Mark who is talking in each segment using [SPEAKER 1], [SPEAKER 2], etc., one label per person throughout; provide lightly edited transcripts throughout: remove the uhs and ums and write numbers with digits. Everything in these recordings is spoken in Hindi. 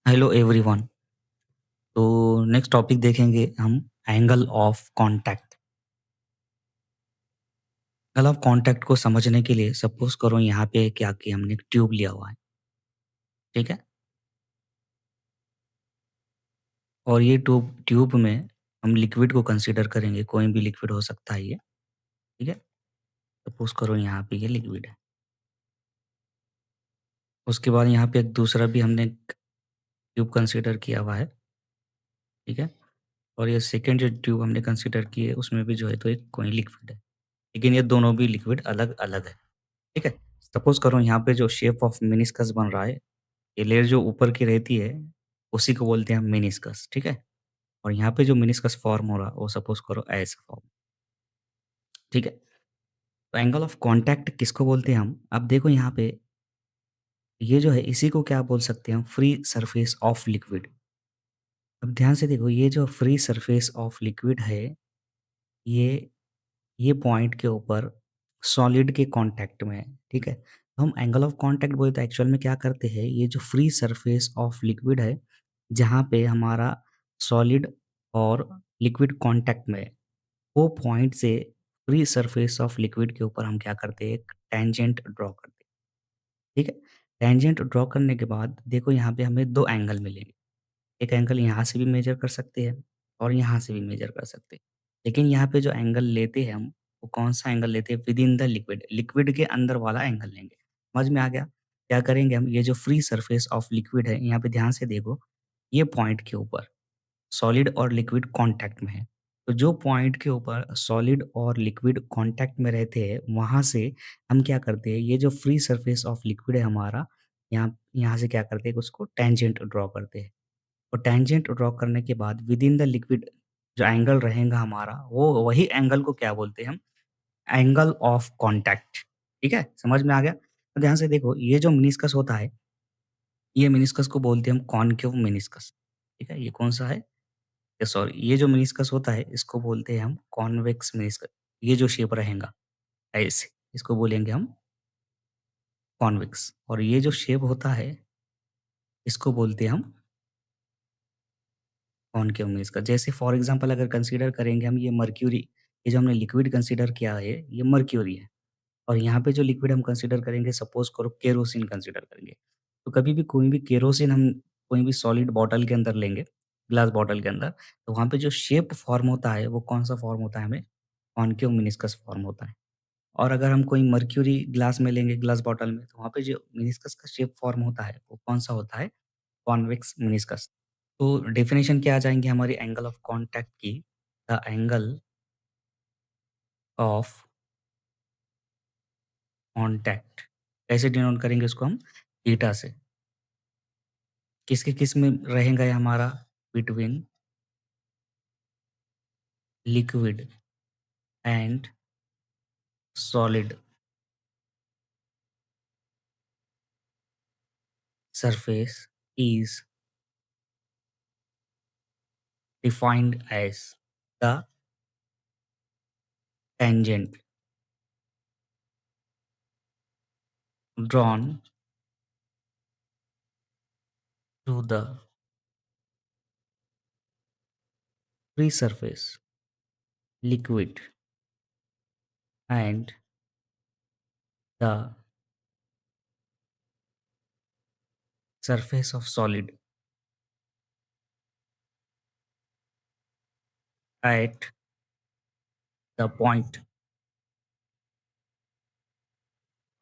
[SPEAKER 1] Hello everyone. तो नेक्स्ट टॉपिक देखेंगे हम angle of contact. Angle of contact को समझने के लिए सपोज करो यहाँ पे क्या कि हमने एक ट्यूब लिया हुआ है। ठीक है। और ये ट्यूब ट्यूब में हम लिक्विड को कंसीडर करेंगे, कोई भी लिक्विड हो सकता है ये। ठीक है। सपोज करो यहाँ पे ये लिक्विड है। उसके बाद यहाँ पे एक दूसरा भी हमने ट्यूब कंसीडर किया हुआ है। ठीक है। और ये सेकेंड जो ट्यूब हमने कंसीडर की है उसमें भी जो है तो एक कोई लिक्विड है, लेकिन ये दोनों भी लिक्विड अलग अलग है। ठीक है। सपोज करो यहाँ पे जो शेप ऑफ मेनिस्कस बन रहा है, ये लेयर जो ऊपर की रहती है उसी को बोलते हैं मेनिस्कस। ठीक है। और यहाँ पे जो मेनिस्कस फॉर्म हो रहा है वो सपोज करो ऐसा फॉर्म। ठीक है। तो एंगल ऑफ कांटेक्ट किसको बोलते हैं हम? अब देखो यहाँ पे ये जो है इसी को क्या बोल सकते हैं हम? Free surface of liquid. अब ध्यान से देखो ये जो फ्री सरफेस ऑफ लिक्विड है, ये ये पॉइंट के ऊपर सॉलिड के कांटेक्ट में है। ठीक है। तो हम एंगल ऑफ कांटेक्ट बोले तो एक्चुअल में क्या करते हैं, ये जो फ्री सरफेस ऑफ लिक्विड है जहाँ पे हमारा सॉलिड और लिक्विड कांटेक्ट में है, वो पॉइंट से फ्री सरफेस ऑफ लिक्विड के ऊपर हम क्या करते हैं, एक टेंजेंट ड्रॉ करते हैं। ठीक है। टेंजेंट ड्रॉ करने के बाद देखो यहाँ पे हमें दो एंगल मिलेंगे। एक एंगल यहाँ से भी मेजर कर सकते हैं और यहाँ से भी मेजर कर सकते हैं। लेकिन यहाँ पे जो एंगल लेते हैं हम, वो कौन-सा एंगल लेते हैं? With in the liquid, liquid के अंदर वाला एंगल लेंगे। समझ में आ गया? क्या करेंगे हम, ये जो फ्री सरफेस ऑफ लिक्विड है, यहाँ पे ध्यान से देखो, ये पॉइंट के ऊपर सॉलिड और लिक्विड कॉन्टैक्ट में है। तो जो पॉइंट के ऊपर सॉलिड और लिक्विड कॉन्टैक्ट में रहते हैं, वहाँ से हम क्या करते हैं, ये जो फ्री सरफेस ऑफ लिक्विड है हमारा, यहाँ यहाँ से क्या करते हैं, उसको टेंजेंट ड्रॉ करते हैं। और टेंजेंट ड्रॉ करने के बाद विद इन द लिक्विड जो एंगल रहेगा हमारा, वो वही एंगल को क्या बोलते हैं हम? Angle of contact. ठीक है? समझ में आ गया? तो ध्यान से देखो, ये जो मेनिस्कस होता है, ये मेनिस्कस को बोलते हैं हम कॉनकेव मेनिस्कस। ठीक है? ये कौन-सा है? सॉरी, ये जो मेनिस्कस होता है इसको बोलते हैं हम कॉन्वेक्स मेनिस्कस। ये जो शेप रहेगा ऐसे, इसको बोलेंगे हम कॉन्वेक्स। और ये जो शेप होता है इसको बोलते हैं हम कॉनकेव मेनिस्कस। जैसे फॉर एग्जांपल अगर कंसीडर करेंगे हम ये मर्क्यूरी, ये जो हमने लिक्विड कंसीडर किया है ये मर्क्यूरी है। और यहाँ पे जो लिक्विड हम कंसीडर करेंगे, सपोज करो केरोसिन कंसीडर करेंगे। तो कभी भी कोई भी केरोसिन हम कोई भी सॉलिड बॉटल के अंदर लेंगे, ग्लास बॉटल के अंदर, तो वहाँ पे जो शेप फॉर्म होता है वो कौन सा फॉर्म होता है, हमें कॉनकेव मेनिस्कस फॉर्म होता है। और अगर हम कोई मर्क्यूरी ग्लास में लेंगे, ग्लास बॉटल में, तो वहाँ पे जो मेनिस्कस का शेप फॉर्म होता है वो कौन सा होता है, कॉन्वेक्स मेनिस्कस। तो डेफिनेशन क्या आ जाएँगी हमारी एंगल ऑफ कांटेक्ट की? The angle of contact. कैसे डिनोट करेंगे उसको हम? थीटा से। किसके किस में रहेगा ये हमारा? Between liquid and solid surface is defined as the tangent drawn to the free surface liquid and the surface of solid at the point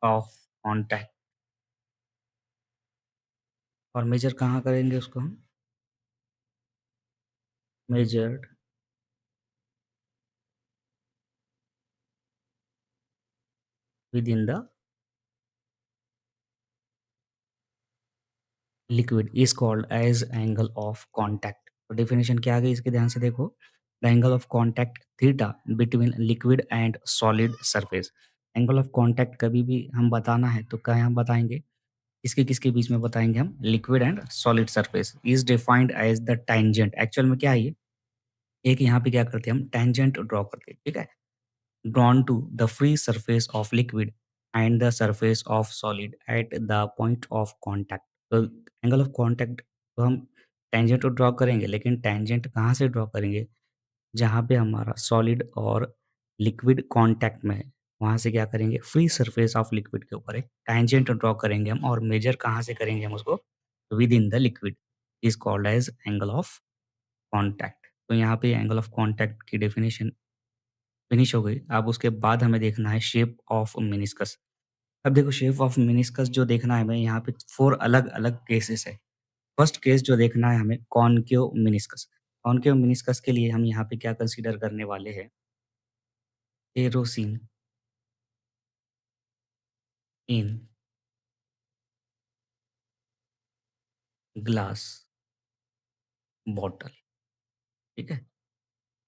[SPEAKER 1] of contact। और मेजर कहाँ करेंगे उसको हम? Measured with in the liquid is called as angle of contact. तो डेफिनेशन क्या आ गई इसके, ध्यान से देखो। The angle of contact theta between liquid and solid surface. Angle of contact कभी भी हम बताना है तो क्या हम बताएंगे, किसके किसके बीच में बताएंगे हम? Liquid and solid surface is defined as the tangent. Actual में क्या है ये, एक यहाँ पे क्या करते हैं हम, टेंजेंट ड्रॉ करते हैं। ठीक है। Drawn to the free surface of liquid and the surface of solid at the point of contact. तो एंगल ऑफ कांटेक्ट तो हम टेंजेंट तो ड्रॉ करेंगे, लेकिन टेंजेंट कहाँ से ड्रॉ करेंगे? जहाँ पे हमारा सॉलिड और लिक्विड कॉन्टैक्ट में है, वहाँ से क्या करेंगे? फ्री सरफेस ऑफ लिक्विड के ऊपर एक टेंजेंट ड्रॉ करेंगे हम, और मेजर कहाँ से करेंगे हम उसको? With in the liquid, is called as angle of contact. तो यहाँ पे एंगल ऑफ कॉन्टैक्ट की डेफिनिशन फिनिश हो गई। अब उसके बाद हमें देखना है शेप ऑफ मेनिस्कस। अब देखो, शेप ऑफ मेनिस्कस जो देखना है हमें, यहाँ पे 4 अलग-अलग केसेस है। फर्स्ट केस जो देखना है हमें, कॉनकेव मेनिस्कस। कॉनकेव मेनिस्कस के लिए हम यहाँ पे क्या कंसीडर करने वाले हैं? केरोसिन इन ग्लास बॉटल, ठीक है?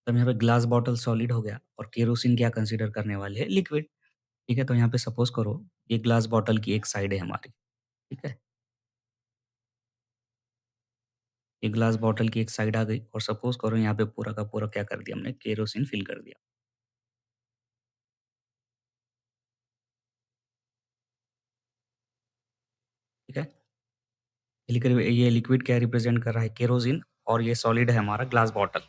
[SPEAKER 1] तो यहाँ पे ग्लास बॉटल सॉलिड हो गया, और केरोसिन क्या कंसीडर करने वाले हैं? लिक्विड, ठीक है? तो यहाँ पे सपोज़ करो, ये ग्लास बॉटल की एक साइड है हमारी, ठीक है? ये ग्लास बॉटल की एक साइड आ गई, और सपोज़ करो यहाँ पे पूरा का पूरा क्या कर दिया हमने? केरोसिन फिल कर दिया, ठीक है? ये लिक्विड क्या रिप्रेज़ेंट कर रहा है? केरोसिन, और ये सॉलिड है हमारा ग्लास बॉटल।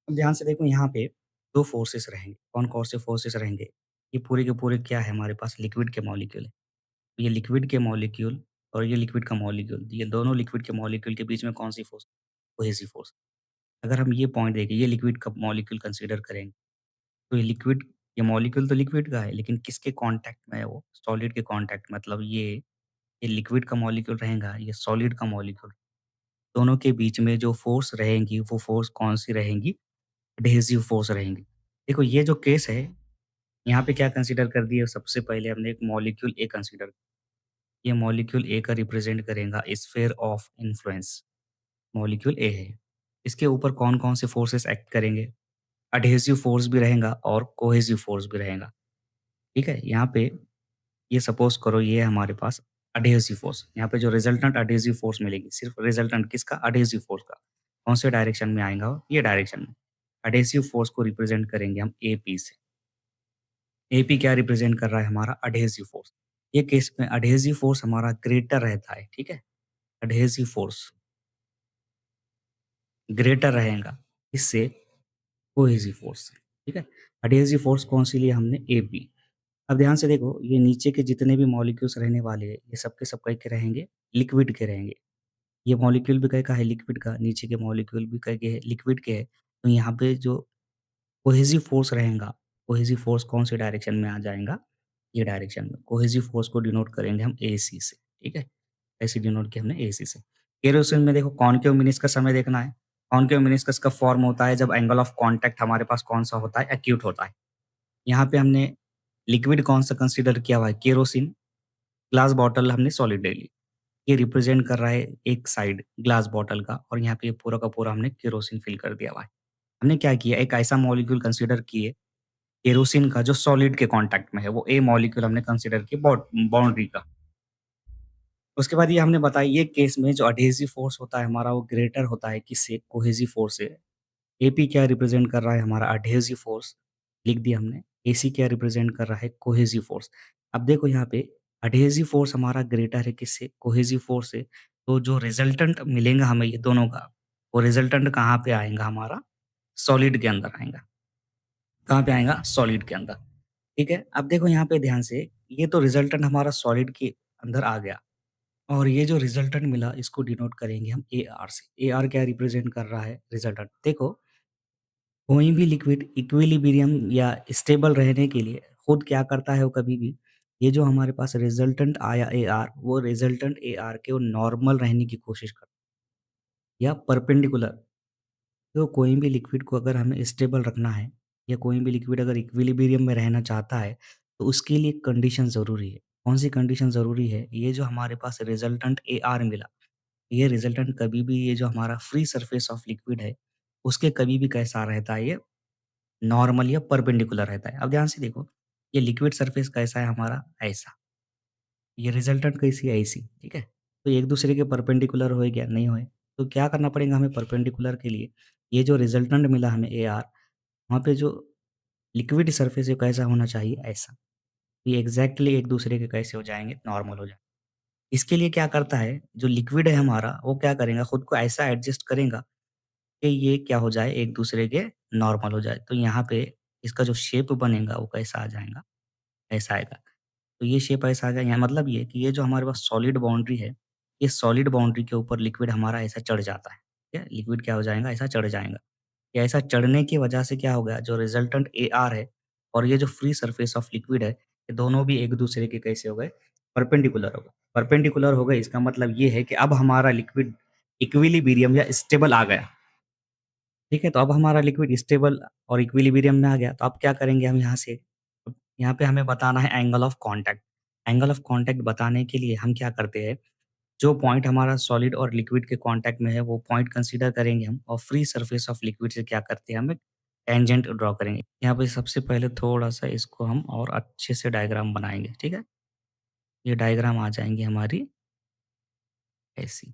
[SPEAKER 1] अब ध्यान से देखो, यहाँ पे 2 फोर्सेस रहेंगे। कौन-कौन से फोर्सेस रहेंगे? ये पूरे के पूरे क्या है हमारे पास? लिक्विड के मॉलिक्यूल है। ये लिक्विड के मॉलिक्यूल और ये लिक्विड का मॉलिक्यूल, ये दोनों लिक्विड के मॉलिक्यूल के बीच में कौन-सी फोर्स? Cohesive force. अगर हम ये पॉइंट देखें, ये लिक्विड का मॉलिक्यूल कंसीडर करेंगे, तो ये मॉलिक्यूल तो लिक्विड का है, लेकिन किसके कॉन्टैक्ट में है वो? सॉलिड के कॉन्टैक्ट, मतलब ये लिक्विड का मॉलिक्यूल रहेगा, ये सॉलिड का मॉलिक्यूल। दोनों के बीच में जो फोर्स रहेंगी, वो फोर्स कौन-सी रहेंगी? एडहेसिव फोर्स रहेंगी। देखो, ये जो केस है, यहाँ पे क्या कंसीडर कर दिया? सबसे पहले हमने एक मॉलिक्यूल ए कंसीडर, ये मॉलिक्यूल ए का रिप्रेजेंट करेगा स्फीयर ऑफ इन्फ्लुएंस, मॉलिक्यूल ए है। इसके ऊपर कौन-कौन से फोर्सेस एक्ट करेंगे? एडहेसिव फोर्स भी रहेगा और कोहेसिव फोर्स भी रहेगा, ठीक है? यहाँ पे ये सपोज़ करो, ये है हमारे पास एडहेसिव फोर्स। यहाँ पे जो रिजल्टेंट एडहेसिव फोर्स मिलेगी, सिर्फ रिजल्टेंट किसका? एडहेसिव फोर्स का। कौन से डायरेक्शन में आएगा वो? ये डायरेक्शन में। एडहेसिव फोर्स को रिप्रेजेंट करेंगे हम एपी से। एपी क्या रिप्रेजेंट कर रहा है? हमारा एडहेसिव फोर्स। ये केस में एडहेसिव फोर्स हमारा ग्रेटर रहता है, ठीक है? एडहेसिव फोर्स ग्रेटर रहेगा, इससे कोहेसिव फोर्स से, ठीक है? एडहेसिव फोर्स कौन-सी ली हमने? एपी। अब ध्यान से देखो, ये नीचे के जितने भी मॉलिक्यूल्स रहने वाले हैं, ये सब के सब के रहेंगे? लिक्विड के रहेंगे। ये मॉलिक्यूल भी का है? लिक्विड का। नीचे के मॉलिक्यूल भी के है? लिक्विड के है। तो यहाँ पे जो कोहेसिव फोर्स रहेगा, कोहेसिव फोर्स कौन से डायरेक्शन में आ जाएगा? ये डायरेक्शन में। कोहेसिव फोर्स को डिनोट करेंगे हम एसी से, ठीक है? ऐसे डिनोट किया हमने एसी से। केरोसिन में देखो, कॉनकेव मेनिस्कस हमें देखना है। कॉनकेव मेनिस्कस का फॉर्म होता है जब एंगल ऑफ कॉन्टैक्ट हमारे पास कौन-सा होता है? एक्यूट होता है। यहाँ पे हमने लिक्विड कौन-सा कंसीडर किया हुआ है? केरोसिन। ग्लास बॉटल हमने सॉलिड ले ली। ये रिप्रेजेंट कर रहा है एक साइड ग्लास बॉटल का, और यहाँ पे ये पूरा का पूरा हमने केरोसिन फिल कर दिया हुआ है। हमने क्या किया? एक ऐसा मॉलिक्यूल कंसीडर किए केरोसिन का जो सॉलिड के कॉन्टैक्ट में है, वो ए मॉलिक्यूल हमने कंसीडर किया बाउंड्री का। उसके बाद ये हमने बताया, ये केस में जो एडहेसिव फोर्स होता है हमारा, वो ग्रेटर होता है किससे? कोहेसिव फोर्स से। एपी क्या रिप्रेजेंट कर रहा है? हमारा एडहेसिव फोर्स, लिख दिया हमने। एसी क्या रिप्रेजेंट कर रहा है? Cohesive force. अब देखो यहाँ पे, एडहेसिव फोर्स हमारा ग्रेटर है किससे? कोहेसिव फोर्स से। तो जो रिजल्टेंट मिलेगा हमें ये दोनों का, वो रिजल्टेंट कहाँ पे आएगा हमारा? सॉलिड के अंदर आएगा। कहाँ पे आएगा? सॉलिड के अंदर, ठीक है? अब देखो यहाँ पे ध्यान से, ये तो रिजल्टेंट हमारा सॉलिड के अंदर आ गया, और ये जो रिजल्टेंट मिला, इसको डिनोट करेंगे हम एआर से। एआर क्या रिप्रेजेंट कर रहा है? रिजल्टेंट। देखो, कोई भी लिक्विड इक्विलिब्रियम या स्टेबल रहने के लिए खुद क्या करता है? वो कभी भी, ये जो हमारे पास रिजल्टेंट आया एआर, वो रिजल्टेंट एआर के वो नॉर्मल रहने की कोशिश करता है या परपेंडिकुलर। तो कोई भी लिक्विड को अगर हमें स्टेबल रखना है, या कोई भी लिक्विड अगर इक्विलिब्रियम में रहना चाहता है, तो उसके लिए कंडीशन ज़रूरी है। कौन सी कंडीशन ज़रूरी है? ये जो हमारे पास रिजल्टेंट एआर मिला, ये रिजल्टेंट कभी भी, ये जो हमारा फ्री सरफेस ऑफ लिक्विड है, उसके कभी भी कैसा रहता है? ये नॉर्मल या परपेंडिकुलर रहता है। अब ध्यान से देखो, ये लिक्विड सरफेस कैसा है हमारा? ऐसा। ये रिजल्टेंट कैसी है? ऐसी, ठीक है? तो एक दूसरे के परपेंडिकुलर होए क्या? नहीं होए। तो क्या करना पड़ेगा हमें परपेंडिकुलर के लिए? ये जो रिजल्टेंट मिला हमें एआर, वहाँ पे जो लिक्विड सरफेस है कैसा होना चाहिए? ऐसा। ये एग्ज़ैक्टली एक दूसरे के कैसे हो जाएँगे? नॉर्मल हो जाएँगे। इसके लिए क्या करता है, जो लिक्विड है हमारा, वो क्या करेगा, खुद को ऐसा एडजस्ट करेगा कि ये क्या हो जाए, एक-दूसरे के नॉर्मल हो जाए। तो यहाँ पे इसका जो शेप बनेगा, वो कैसा आ जाएगा, ऐसा आएगा। तो ये शेप ऐसा आ गया, यहाँ मतलब ये कि ये जो हमारे पास सॉलिड बाउंड्री है, ये सॉलिड बाउंड्री के ऊपर लिक्विड हमारा ऐसा चढ़ जाता है। ठीक है? लिक्विड क्या हो जाएगा, ऐसा चढ़ जाएगा। या ऐसा चढ़ने की वजह से क्या हो गया, जो रिजल्टेंट एआर है और ये जो फ्री सरफेस ऑफ लिक्विड है, ये दोनों भी एक-दूसरे के कैसे हो गए, परपेंडिकुलर हो गए। परपेंडिकुलर हो गए, इसका मतलब ये है कि अब हमारा लिक्विड इक्विलिब्रियम या स्टेबल आ गया। ठीक है? तो अब हमारा लिक्विड स्टेबल और इक्विलिब्रियम में आ गया, तो अब क्या करेंगे हम यहाँ से, यहाँ पे हमें बताना है angle of contact. Angle of contact बताने के लिए हम क्या करते हैं, जो पॉइंट हमारा सॉलिड और लिक्विड के कॉन्टैक्ट में है, वो पॉइंट कंसीडर करेंगे हम और फ्री सरफेस ऑफ लिक्विड से क्या करते हैं, हम एक टेंजेंट ड्रॉ करेंगे। यहाँ पे सबसे पहले थोड़ा-सा इसको हम और अच्छे से डायग्राम बनाएँगे, ठीक है? ये डायग्राम आ जाएँगी हमारी ऐसी,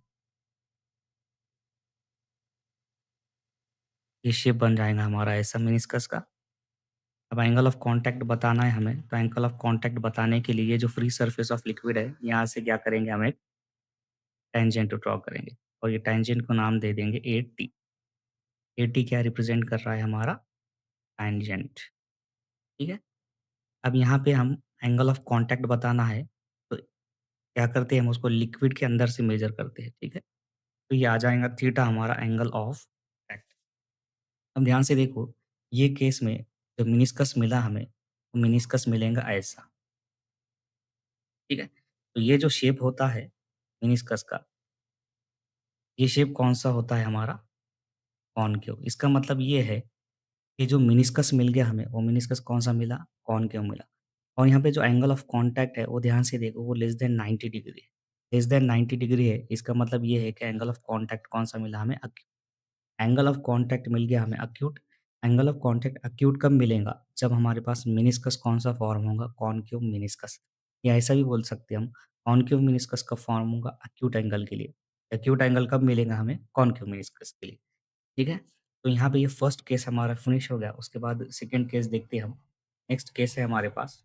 [SPEAKER 1] ये शेप बन जाएगा हमारा ऐसा मेनिस्कस का। अब एंगल ऑफ कॉन्टैक्ट बताना है हमें, तो एंगल ऑफ कॉन्टैक्ट बताने के लिए ये जो फ्री सरफेस ऑफ लिक्विड है, यहाँ से क्या करेंगे, हम एक टेंजेंट ड्रॉ करेंगे और ये टेंजेंट को नाम दे देंगे एटी। एटी क्या रिप्रेजेंट कर रहा है हमारा, टेंजेंट, ठीक है? अब यहाँ पे हम एंगल ऑफ कॉन्टैक्ट बताना है, तो क्या करते हैं, हम उसको लिक्विड के अंदर से मेज़र करते हैं, ठीक है? तो ये आ जाएगा थीटा हमारा एंगल ऑफ कॉन्टैक्ट। अब ध्यान से देखो, ये केस में जब मेनिस्कस मिला हमें, तो मेनिस्कस मिलेगा ऐसा, ठीक है? तो ये जो शेप होता है मेनिस्कस का, ये शेप कौन-सा होता है हमारा, कॉनकेव। इसका मतलब ये है कि जो मेनिस्कस मिल गया हमें, वो मेनिस्कस कौन-सा मिला, कॉनकेव मिला। और यहाँ पे जो एंगल ऑफ कॉन्टैक्ट है, वो ध्यान से देखो, वो लेस देन 90 डिग्री है। लेस देन 90 डिग्री है, इसका मतलब ये है कि एंगल ऑफ कॉन्टैक्ट कौन-सा मिला हमें, एंगल ऑफ कॉन्टैक्ट मिल गया हमें acute. Angle of contact acute कब मिलेगा? जब हमारे पास मेनिस्कस कौन-सा फॉर्म होगा? Concave meniscus. या ऐसा भी बोल सकते हैं हम, कॉनकेव मेनिस्कस कब फॉर्म होगा? एक्यूट एंगल के लिए। एक्यूट एंगल कब मिलेगा हमें? कॉनकेव मेनिस्कस के लिए। ठीक है? तो यहाँ पे ये फर्स्ट केस हमारा फिनिश हो गया, उसके बाद सेकंड केस देखते हैं हम। नेक्स्ट केस है हमारे पास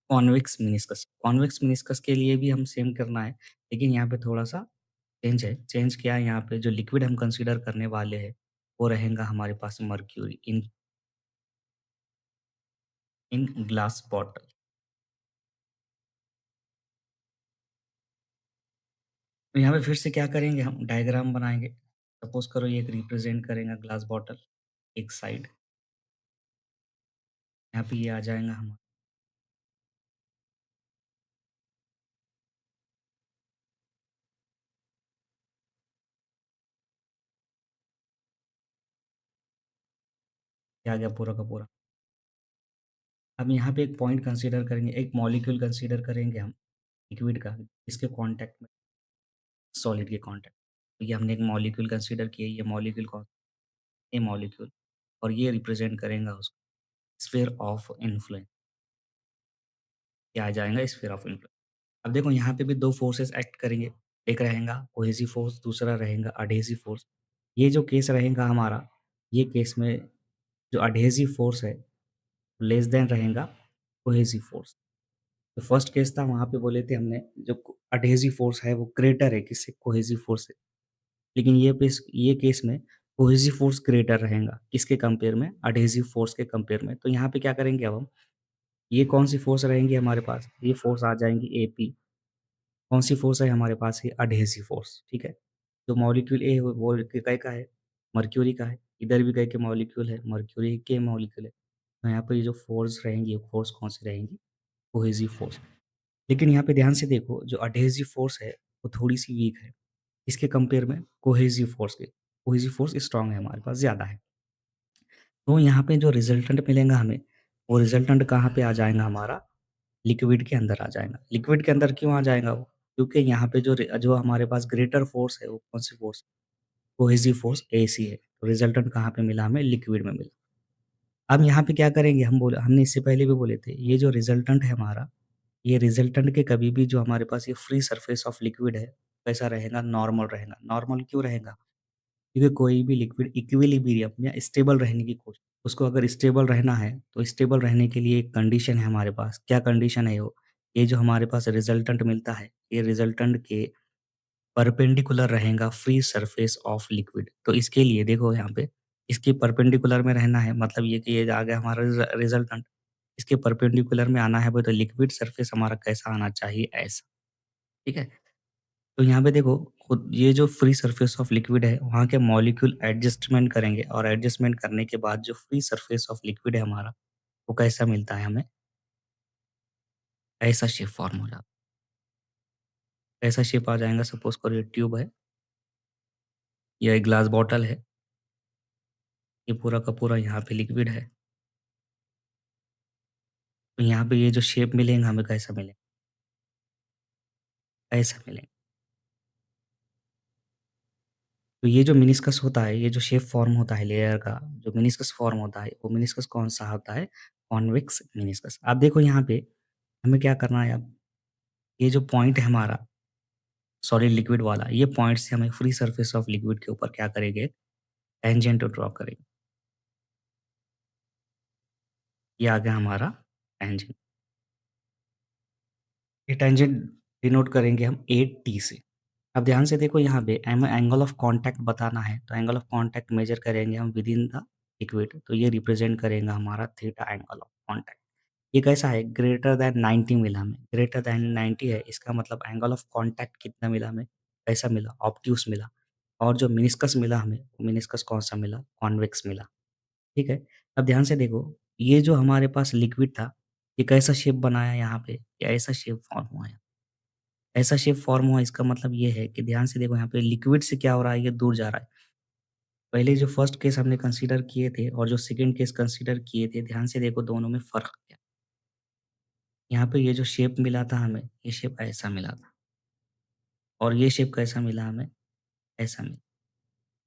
[SPEAKER 1] कॉन्वेक्स मेनिस्कस। कॉन्वेक्स मेनिस्कस के लिए भी हम सेम करना है, लेकिन यहाँ पे थोड़ा-सा चेंज है। चेंज क्या है, यहाँ पे जो लिक्विड हम कंसीडर करने वाले हैं, वो रहेगा हमारे पास मर्क्यूरी इन ग्लास बॉटल। तो यहाँ पे फिर से क्या करेंगे, हम डायग्राम बनाएँगे। सपोज़ करो ये एक रिप्रेज़ेंट करेगा ग्लास बॉटल, एक साइड, यहाँ पे ये आ जाएगा हमारा, ये आ गया पूरा का पूरा। अब यहाँ पे एक पॉइंट कंसीडर करेंगे, एक मॉलिक्यूल कंसीडर करेंगे हम लिक्विड का, इसके कॉन्टैक्ट में सॉलिड के कॉन्टैक्ट। तो ये हमने एक मॉलिक्यूल कंसीडर किया, ये मॉलिक्यूल कौन, ये मॉलिक्यूल, और ये रिप्रेज़ेंट करेगा उसको स्फीयर ऑफ इन्फ्लुएंस, ये आ जाएगा स्फीयर ऑफ इन्फ्लुएंस। अब देखो यहाँ पे भी 2 फोर्सेस एक्ट करेंगे, एक रहेगा कोहेसिव फोर्स, दूसरा रहेगा अडहेसिव फोर्स। ये जो केस रहेगा हमारा, ये केस में जो अडहेसिव फोर्स है, लेस देन रहेगा कोहेसिव फोर्स। तो फर्स्ट केस था, वहाँ पे बोले थे हमने, जो अडहेसिव फोर्स है वो ग्रेटर है किससे, कोहेसिव फोर्स से। लेकिन ये केस में कोहेसिव फोर्स ग्रेटर रहेगा, किसके कंपेयर में, अडहेसिव फोर्स के कंपेयर में। तो यहाँ पे क्या करेंगे अब हम, ये कौन-सी फोर्स रहेंगी हमारे पास, ये फोर्स आ जाएँगी एपी। कौन-सी फोर्स है हमारे पास, ये अडहेसिव फोर्स, ठीक है? जो मॉलिक्यूल ए है वो कै का है, मर्क्यूरी का है। इधर भी कै के मॉलिक्यूल है, मर्क्यूरी के मॉलिक्यूल है। तो यहाँ पे ये जो फोर्स रहेंगी, ये फोर्स कौन-सी रहेंगी, कोहेसिव फोर्स। लेकिन यहाँ पे ध्यान से देखो, जो अडहेसिव फोर्स है, वो थोड़ी-सी वीक है। इसके कंपेयर में कोहेसिव फोर्स के, कोहेसिव फोर्स स्ट्रॉन्ग है, हमारे पास ज़्यादा है। तो यहाँ पे जो रिजल्टेंट मिलेगा हमें, वो रिजल्टेंट कहाँ पे आ जाएगा हमारा, लिक्विड के अंदर आ जाएगा। लिक्विड के अंदर क्यों आ जाएगा वो? क्योंकि यहाँ पे जो हमारे पास ग्रेटर फोर्स है, वो कौन-सी फोर्स, कोहेसिव फोर्स एसी है। तो रिजल्टेंट कहाँ पे मिला हमें, लिक्विड में मिला। अब यहाँ पे क्या करेंगे, हमने इससे पहले भी बोले थे, ये जो रिजल्टेंट है हमारा, ये रिजल्टेंट के कभी भी जो हमारे पास ये फ्री सरफेस ऑफ लिक्विड है, कैसा रहेगा, नॉर्मल रहेगा। नॉर्मल क्यों रहेगा? क्योंकि कोई भी लिक्विड इक्विलिब्रियम या स्टेबल रहने की कोशिश, उसको अगर स्टेबल रहना है, तो स्टेबल रहने के लिए एक कंडीशन है हमारे पास। क्या कंडीशन है वो? ये जो हमारे पास रिजल्टेंट मिलता है, ये रिजल्टेंट के परपेंडिकुलर रहेगा फ्री सरफेस ऑफ लिक्विड। तो इसके लिए देखो यहाँ पे, इसके परपेंडिकुलर में रहना है, मतलब ये कि ये आ गया हमारा रिजल्टेंट। इसके परपेंडिकुलर में आना है वो, तो लिक्विड सरफेस हमारा कैसा आना चाहिए? ऐसा, ठीक है? तो यहाँ पे देखो, खुद ये जो फ्री सरफेस ऑफ लिक्विड है, वहाँ के मॉलिक्यूल एडजस्टमेंट करेंगे और एडजस्टमेंट करने के बाद जो फ्री सरफेस ऑफ लिक्विड है हमारा, वो कैसा मिलता है हमें? ऐसा शेप फॉर्म हो जाता है। ऐसा शेप आ जाएगा, सपोज़ करो ये ट्यूब है या एक ग्लास बॉटल है, ये पूरा का पूरा यहाँ पे लिक्विड है। तो यहाँ पे ये जो शेप मिलेंगा हमें, कैसा मिलेगा? ऐसा मिलेगा। तो ये जो मेनिस्कस होता है, ये जो शेप फॉर्म होता है लेयर का, जो मेनिस्कस फॉर्म होता है, वो मेनिस्कस कौन-सा होता है? Convex meniscus. अब देखो यहाँ पे हमें क्या करना है अब, ये जो पॉइंट है हमारा सॉलिड लिक्विड वाला, ये पॉइंट से हमें फ्री सरफेस ऑफ लिक्विड के ऊपर क्या करेंगे? टेंजेंट ड्रॉ करेंगे। ये आ गया हमारा टेंजेंट। ये टेंजेंट डिनोट करेंगे हम ए टी से। अब ध्यान से देखो यहाँ पे, हमें एंगल ऑफ कांटेक्ट बताना है, तो एंगल ऑफ कांटेक्ट मेजर करेंगे हम विद इन द लिक्विड, तो ये रिप्रेजेंट करेगा हमारा थीटा एंगल ऑफ कांटेक्ट। ये कैसा है? ग्रेटर दैन 90 मिला हमें, ग्रेटर दैन 90 है, इसका मतलब एंगल ऑफ कांटेक्ट कितना मिला हमें? कैसा मिला? ऑब्ट्यूस मिला। और जो मेनिस्कस मिला हमें, वो मेनिस्कस कौन-सा मिला? कॉन्वेक्स मिला, ठीक है? अब ध्यान से देखो, ये जो हमारे पास लिक्विड था, ये कैसा शेप बनाया यहाँ पे? ये ऐसा शेप फॉर्म हुआ है। ऐसा शेप फॉर्म हुआ, इसका मतलब ये है कि ध्यान से देखो यहाँ पे लिक्विड से क्या हो रहा है? ये दूर जा रहा है। पहले जो फर्स्ट केस हमने कंसीडर किए थे और जो सेकंड केस कंसीडर किए थे, ध्यान से देखो दोनों में फ़र्क क्या है? यहाँ पे ये जो शेप मिला था हमें, ये शेप ऐसा मिला था और ये शेप कैसा मिला हमें? ऐसा मिला।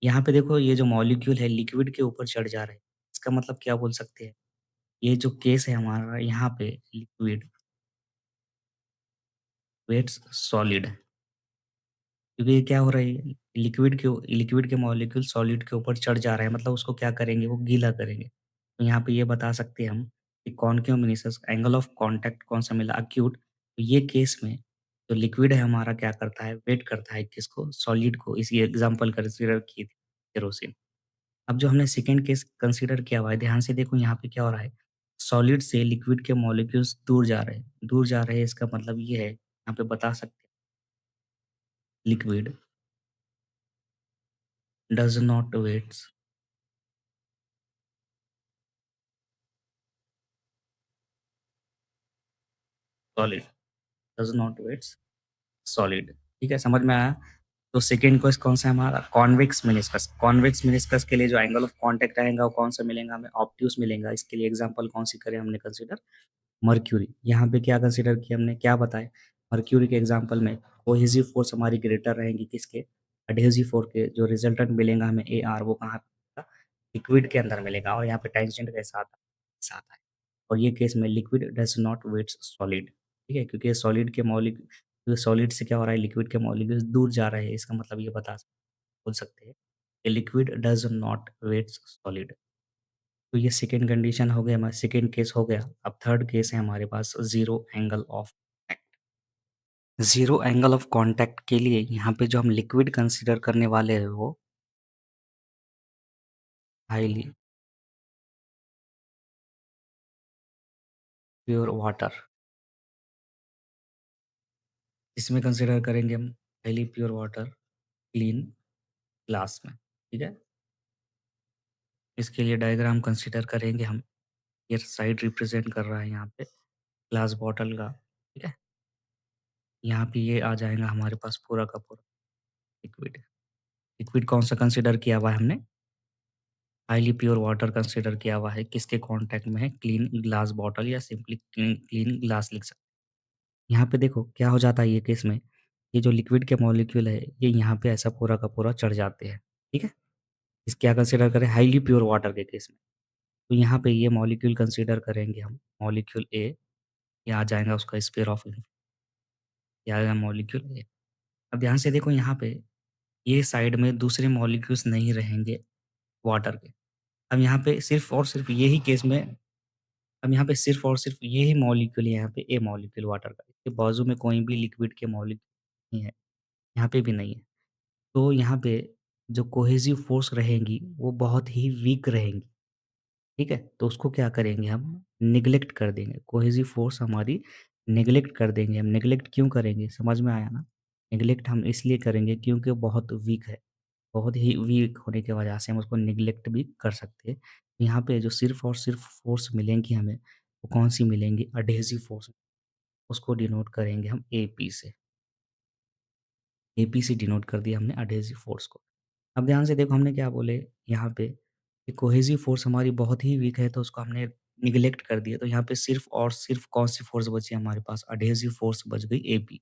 [SPEAKER 1] यहाँ पे देखो, ये जो मॉलिक्यूल है लिक्विड के ऊपर चढ़ जा रहे हैं। इसका मतलब क्या बोल सकते हैं? ये जो केस है हमारा, यहाँ पे लिक्विड वेट्स सॉलिड है। क्योंकि ये क्या हो रहा है, लिक्विड के मॉलिक्यूल सॉलिड के ऊपर चढ़ जा रहे हैं, मतलब उसको क्या करेंगे? वो गीला करेंगे। तो यहाँ पे ये बता सकते हैं हम कि कॉनकेव एंगल ऑफ कांटेक्ट कौन-सा मिला? एक्यूट। तो ये केस में जो लिक्विड है हमारा क्या करता है? वेट करता है किसको? सॉलिड को। इसी एग्ज़ाम्पल कंसीडर की थी केरोसिन। अब जो हमने सेकंड केस कंसीडर किया हुआ है, ध्यान से देखो यहाँ पे क्या हो रहा है? सॉलिड से लिक्विड के मॉलिक्यूल्स दूर जा रहे हैं। दूर जा रहे हैं, इसका मतलब ये है, यहाँ पे बता सकते हैं, liquid does not wets solid, does not wets solid. ठीक है, समझ में आया? तो सेकंड क्वेश्चन कौन-सा है हमारा? Convex meniscus. कॉन्वेक्स मेनिस्कस के लिए जो एंगल ऑफ कांटेक्ट आएगा, वो कौन-सा मिलेगा हमें? ऑब्ट्यूस मिलेगा। इसके लिए एग्ज़ाम्पल कौन-सी करें हमने कंसीडर? मर्क्यूरी। यहाँ पे क्या कंसीडर किया हमने? क्या बताएँ? मर्क्यूरी के एग्ज़ाम्पल में कोहेसिव फ़ोर्स हमारी ग्रेटर रहेंगी किसके? एडहेसिव फ़ोर्स के। जो रिजल्टेंट मिलेगा हमें एआर, वो कहाँ पे मिलेगा? लिक्विड के अंदर मिलेगा। और यहाँ पे टेंजेंट कैसा आता है? ऐसा आता है। और ये केस में liquid does not wets solid, ठीक है? क्योंकि सॉलिड के सॉलिड से क्या हो रहा है? लिक्विड के मॉलिक्यूल्स दूर जा रहे हैं। इसका मतलब ये बोल सकते हैं कि liquid does not wets solid. तो ये सेकंड कंडीशन हो गया, हमारा सेकंड केस हो गया। अब थर्ड केस है हमारे पास, zero angle of contact. Zero angle of contact के लिए यहाँ पे जो हम लिक्विड कंसीडर करने वाले हैं, वो हाईली प्योर वाटर। इसमें कंसीडर करेंगे हम highly pure water clean glass में, ठीक है? इसके लिए डायग्राम कंसीडर करेंगे हम। ये साइड रिप्रेजेंट कर रहा है यहाँ पे ग्लास बॉटल का, ठीक है? यहाँ पे ये आ जाएगा हमारे पास पूरा का पूरा लिक्विड। लिक्विड कौन-सा कंसीडर किया हुआ है हमने? हाईली प्योर वाटर कंसीडर किया हुआ है। किसके कॉन्टैक्ट में है? क्लीन ग्लास बॉटल या सिंपली क्लीन क्लीन ग्लास लिख सकते हैं। यहाँ पे देखो क्या हो जाता है ये केस में, ये जो लिक्विड के मॉलिक्यूल है, ये यहाँ पे ऐसा पूरा का पूरा चढ़ जाते हैं, ठीक है? इस क्या कंसीडर करें? हाईली प्योर वाटर के केस में। तो यहाँ पे ये मॉलिक्यूल कंसीडर करेंगे हम, मॉलिक्यूल ए, ये आ जाएगा उसका स्फीयर ऑफ इन्फ्लुएंस, ये आएगा मॉलिक्यूल ए। अब ध्यान से देखो यहाँ पे, ये साइड में दूसरे मॉलिक्यूल्स नहीं रहेंगे वाटर के। अब यहाँ पे सिर्फ़ और सिर्फ़ यही केस में, अब यहाँ पे सिर्फ़ और सिर्फ़ यही मॉलिक्यूल है, यहाँ पे ए मॉलिक्यूल वाटर का। के बाजू में कोई भी लिक्विड के मॉलिक्यूल नहीं है, यहाँ पे भी नहीं है। तो यहाँ पे जो कोहेसिव फ़ोर्स रहेंगी, वो बहुत ही वीक रहेंगी, ठीक है? तो उसको क्या करेंगे हम, नेग्लेक्ट कर देंगे, कोहेसिव फ़ोर्स हमारी नेग्लेक्ट कर देंगे हम। नेग्लेक्ट क्यों करेंगे, समझ में आया ना? नेग्लेक्ट हम इसलिए करेंगे क्योंकि वो बहुत वीक है, बहुत ही वीक होने की वजह से हम उसको नेग्लेक्ट भी कर सकते हैं। यहाँ पे जो सिर्फ़ और सिर्फ़ फ़ोर्स मिलेंगी हमें, वो कौन-सी मिलेंगी, एडहेसिव फ़ोर्स, उसको डिनोट करेंगे हम एपी से। एपी से डिनोट कर दिया हमने एडहेसिव फ़ोर्स को। अब ध्यान से देखो हमने क्या बोले यहाँ पे कि कोहेसिव फ़ोर्स हमारी बहुत ही वीक है तो उसको हमने नेग्लेक्ट कर दिया। तो यहाँ पे सिर्फ़ और सिर्फ़ कौन-सी फ़ोर्स बची हमारे पास, एडहेसिव फ़ोर्स बच गई एपी।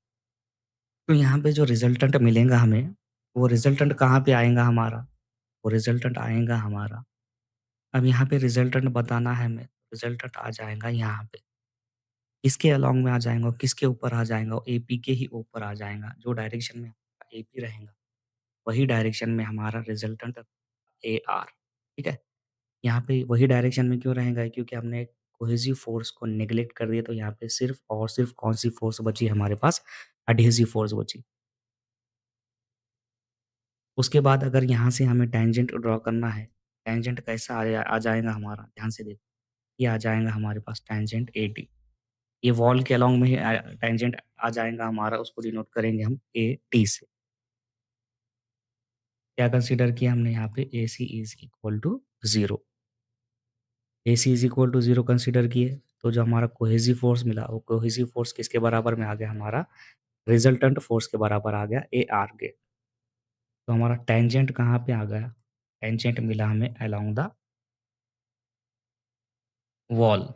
[SPEAKER 1] तो यहाँ पे जो रिज़ल्टेंट मिलेगा हमें, वो रिज़ल्टेंट कहाँ पे आएगा हमारा? वो रिज़ल्टेंट आएगा हमारा, अब यहाँ पे रिज़ल्टेंट बताना है हमें, रिज़ल्टेंट आ जाएगा यहाँ पे। किसके अलोंग में आ जाएगा और किसके ऊपर आ जाएगा? एपी के ही ऊपर आ जाएगा। जो डायरेक्शन में एपी रहेगा, वही डायरेक्शन में हमारा रिज़ल्टेंट एआर, ठीक है? यहाँ पे वही डायरेक्शन में क्यों रहेगा? क्योंकि हमने कोहेसिव फ़ोर्स को नेग्लेक्ट कर दिया, तो यहाँ पे सिर्फ़ और सिर्फ़ कौन-सी फ़ोर्स बची हमारे पास? एडहेसिव फ़ोर्स बची। उसके बाद अगर यहाँ से हमें टेंजेंट ड्रॉ करना है, टेंजेंट कैसा आ जाएगा हमारा? ध्यान से देखो, ये आ जाएगा हमारे पास टेंजेंट एटी। ये वॉल के अलोंग में ही टेंजेंट आ जाएगा हमारा, उसको डिनोट करेंगे हम एटी से। क्या कंसीडर किया हमने यहाँ पे? AC is equal to 0। AC is equal to 0 consider किए, तो जो हमारा कोहेसिव फ़ोर्स मिला, वो कोहेसिव फ़ोर्स किसके बराबर में आ गया हमारा? रिजल्टेंट फ़ोर्स के बराबर आ गया एआर के। तो हमारा टेंजेंट कहाँ पे आ गया? टेंजेंट मिला हमें along the wall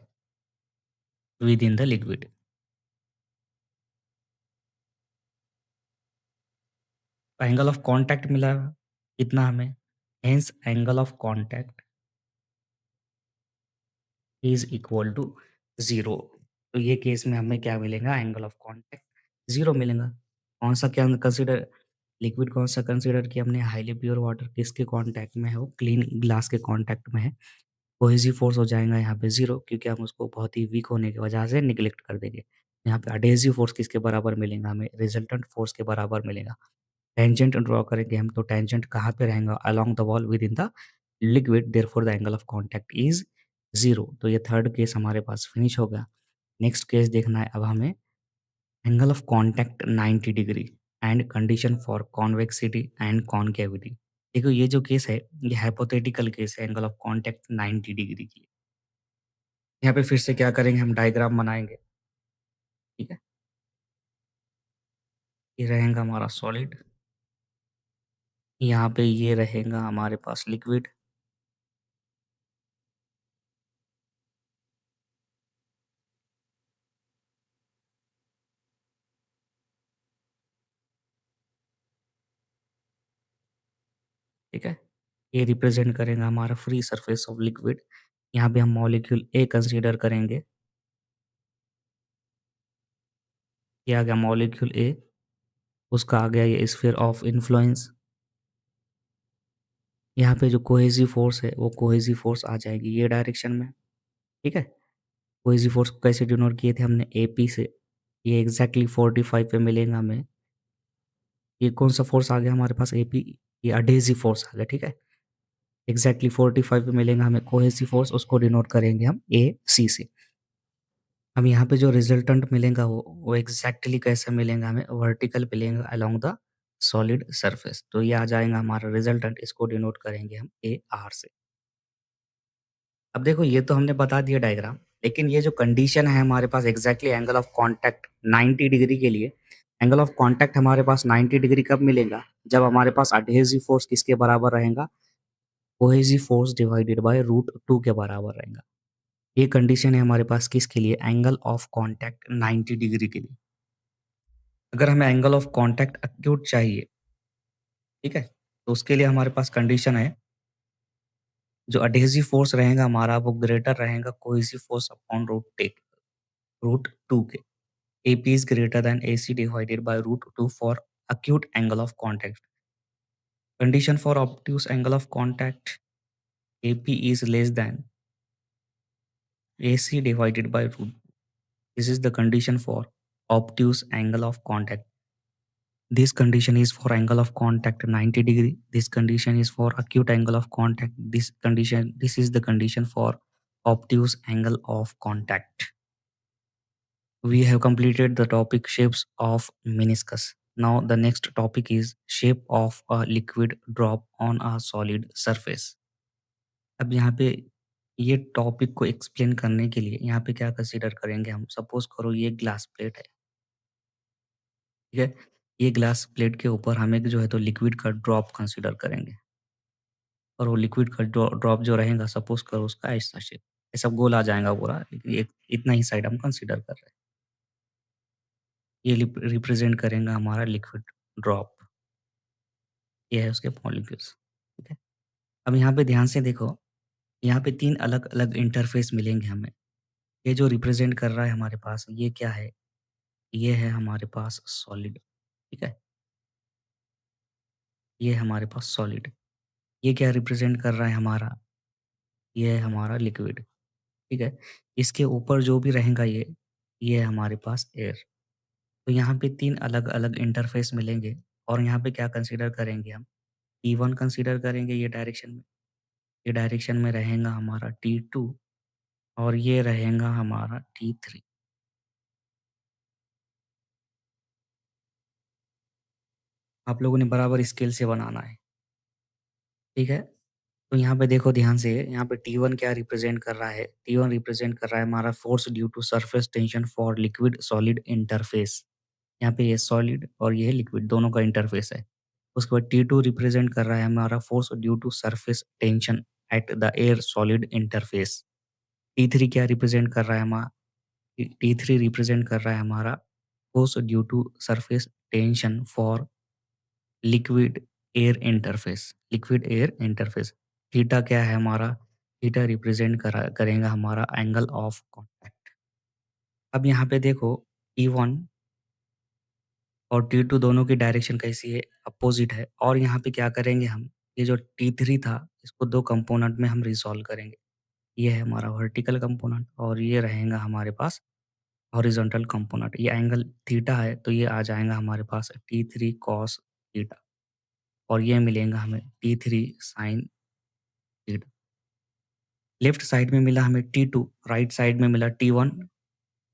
[SPEAKER 1] within the liquid. Angle of contact मिला कितना हमें? Hence angle of contact is equal to 0। तो ये केस में हमें क्या मिलेगा? एंगल ऑफ कॉन्टैक्ट 0 मिलेगा। कौन-सा क्या कंसीडर, लिक्विड कौन-सा कंसीडर किया हमने? हाइली प्योर वाटर किसके कॉन्टैक्ट में है? वो क्लीन ग्लास के कॉन्टैक्ट में है। कोहेसिव फ़ोर्स हो जाएगा यहाँ पे 0, क्योंकि हम उसको बहुत ही वीक होने की वजह से नेग्लेक्ट कर देंगे। यहाँ पे एडहेसिव फ़ोर्स किसके बराबर मिलेगा हमें? रिजल्टेंट फ़ोर्स के बराबर मिलेगा। टेंजेंट ड्रॉ करेंगे हम, तो टेंजेंट कहाँ पे रहेगा? Along the wall with in the liquid, therefore the angle of contact is 0। तो ये थर्ड केस हमारे पास फिनिश हो गया। नेक्स्ट केस देखना है अब हमें, angle of contact 90 degree and condition for convexity and कॉनकेविटी। देखो ये जो केस है, ये हाइपोथेटिकल केस है एंगल ऑफ कॉन्टैक्ट 90 डिग्री की। यहाँ पे फिर से क्या करेंगे, हम डायग्राम बनाएँगे, ठीक है? ये रहेगा हमारा सॉलिड, यहाँ पे ये रहेगा हमारे पास लिक्विड, ठीक है? ये रिप्रेज़ेंट करेगा हमारा फ्री सरफेस ऑफ लिक्विड। यहाँ पे हम मॉलिक्यूल ए कंसीडर करेंगे। ये आ गया मॉलिक्यूल ए, उसका आ गया ये स्फीयर ऑफ इन्फ्लुएंस। यहाँ पे जो कोहेसिव फ़ोर्स है, वो कोहेसिव फ़ोर्स आ जाएगी ये डायरेक्शन में, ठीक है? कोहेसिव फ़ोर्स को कैसे डिनोट किए थे हमने? एपी से। ये एग्ज़ैक्टली 45 पे मिलेगा हमें। ये कौन-सा फ़ोर्स आ गया हमारे पास? एपी, ये एडहेसिव फ़ोर्स आ गया, ठीक है? एग्ज़ैक्टली 45 पे मिलेगा हमें कोहेसिव फ़ोर्स, उसको डिनोट करेंगे हम एसी से। अब यहाँ पे जो रिजल्टेंट मिलेगा वो एग्ज़ैक्टली कैसा मिलेगा हमें? वर्टिकल मिलेगा अलोंग द सॉलिड सरफेस। तो ये आ जाएगा हमारा रिजल्टेंट, इसको डिनोट करेंगे हम एआर से। अब देखो ये तो हमने बता दिया डायग्राम, लेकिन ये जो कंडीशन है हमारे पास exactly angle of contact 90 degree के लिए, एंगल ऑफ कॉन्टैक्ट हमारे पास 90 डिग्री कब मिलेगा? जब हमारे पास एडहेसिव फ़ोर्स किसके बराबर रहेगा? कोहेसिव फ़ोर्स डिवाइडेड बाय √2 के बराबर रहेगा। ये कंडीशन है हमारे पास किसके लिए? एंगल ऑफ कॉन्टैक्ट 90 डिग्री के लिए। अगर हमें एंगल ऑफ कॉन्टैक्ट एक्यूट चाहिए, ठीक है? तो उसके लिए हमारे पास कंडीशन है, जो एडहेसिव फ़ोर्स रहेगा हमारा वो ग्रेटर रहेगा कोहेसिव फ़ोर्स अपॉन √2 के। AP is greater than AC divided by √2 for acute angle of contact. Condition for obtuse angle of contact, AP is less than AC divided by √. This is the condition for obtuse angle of contact. This condition is for angle of contact 90 degree. This condition is for acute angle of contact. This is the condition for obtuse angle of contact. We have completed the topic shapes of meniscus. Now the next topic is shape of a liquid drop on a solid surface. अब यहाँ पे ये टॉपिक को एक्सप्लेन करने के लिए यहाँ पे क्या कंसीडर करेंगे हम, सपोज करो ये ग्लास प्लेट है, ठीक है। ये ग्लास प्लेट के ऊपर हम एक जो है तो लिक्विड का ड्रॉप कंसीडर करेंगे, और वो लिक्विड का ड्रॉप जो रहेगा, सपोज करो उसका ऐसा शेप, ऐसा गोल आ जाएगा पूरा, लेकिन ये इतना ही साइड हम कंसीडर कर रहे हैं। ये रिप्रेजेंट करेंगे हमारा लिक्विड ड्रॉप, ये है उसके मॉलिक्यूल्स, ठीक है। अब यहाँ पे ध्यान से देखो, यहाँ पे 3 अलग-अलग इंटरफ़ेस मिलेंगे हमें। ये जो रिप्रेज़ेंट कर रहा है हमारे पास, ये क्या है? ये है हमारे पास सॉलिड, ठीक है? ये है हमारे पास सॉलिड। ये क्या रिप्रेज़ेंट कर रहा है हमारा? ये है हमारा लिक्विड, ठीक है? इसके ऊपर जो भी रहेगा ये है हमारे पास एयर। तो यहाँ पे 3 अलग-अलग इंटरफ़ेस मिलेंगे, और यहाँ पे क्या कंसीडर करेंगे हम? T1 कंसीडर करेंगे ये डायरेक्शन में। ये डायरेक्शन में रहेगा हमारा T2, और ये रहेगा हमारा T3। आप लोगों ने बराबर स्केल से बनाना है, ठीक है? तो यहाँ पे देखो ध्यान से, यहाँ पे T1 क्या रिप्रेजेंट कर रहा है? T1 रिप्रेजेंट कर रहा है हमारा force due to surface tension for liquid solid interface. यहाँ पे ये सॉलिड और ये लिक्विड दोनों का इंटरफेस है। उसके बाद T2 रिप्रेजेंट कर रहा है हमारा force due to surface tension at the air solid interface. T3 क्या रिप्रेजेंट कर रहा है T3 रिप्रेजेंट कर रहा है हमारा force due to surface tension for liquid air interface, liquid air interface. Theta क्या है हमारा? थीटा रिप्रेजेंट करेगा हमारा एंगल ऑफ कॉन्टैक्ट। अब यहाँ पे देखो, T1 और T2 दोनों की डायरेक्शन कैसी है? अपोजिट है, और यहाँ पे क्या करेंगे हम? ये जो T3 था, इसको 2 कंपोनेंट में हम रिसॉल्व करेंगे। ये है हमारा वर्टिकल कंपोनेंट, और ये रहेगा हमारे पास हॉरिजॉन्टल कंपोनेंट। ये एंगल थीटा है, तो ये आ जाएगा हमारे पास T3 कॉस थीटा, और ये मिलेगा हमें T3 sine theta. Left side में मिला हमें T2, राइट साइड में मिला T1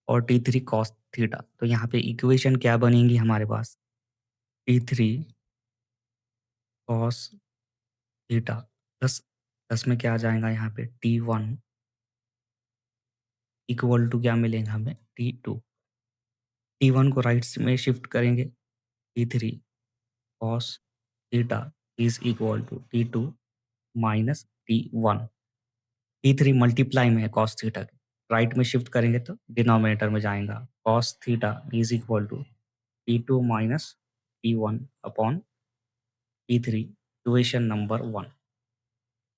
[SPEAKER 1] और T3 कॉस थीटा। तो यहाँ पे इक्वेशन क्या बनेगी हमारे पास? T3 cos theta plus plus में क्या आ जाएगा यहाँ पे? T1 इक्वल टू क्या मिलेगा हमें? T2। T1 को राइट में शिफ्ट करेंगे, T3 cos theta is equal to T2 minus T1। T3 multiply में है कॉस थीटा के, राइट में शिफ्ट करेंगे तो डिनोमिनेटर में जाएगा। Cos theta is equal to T2 minus T1 upon T3, equation number 1।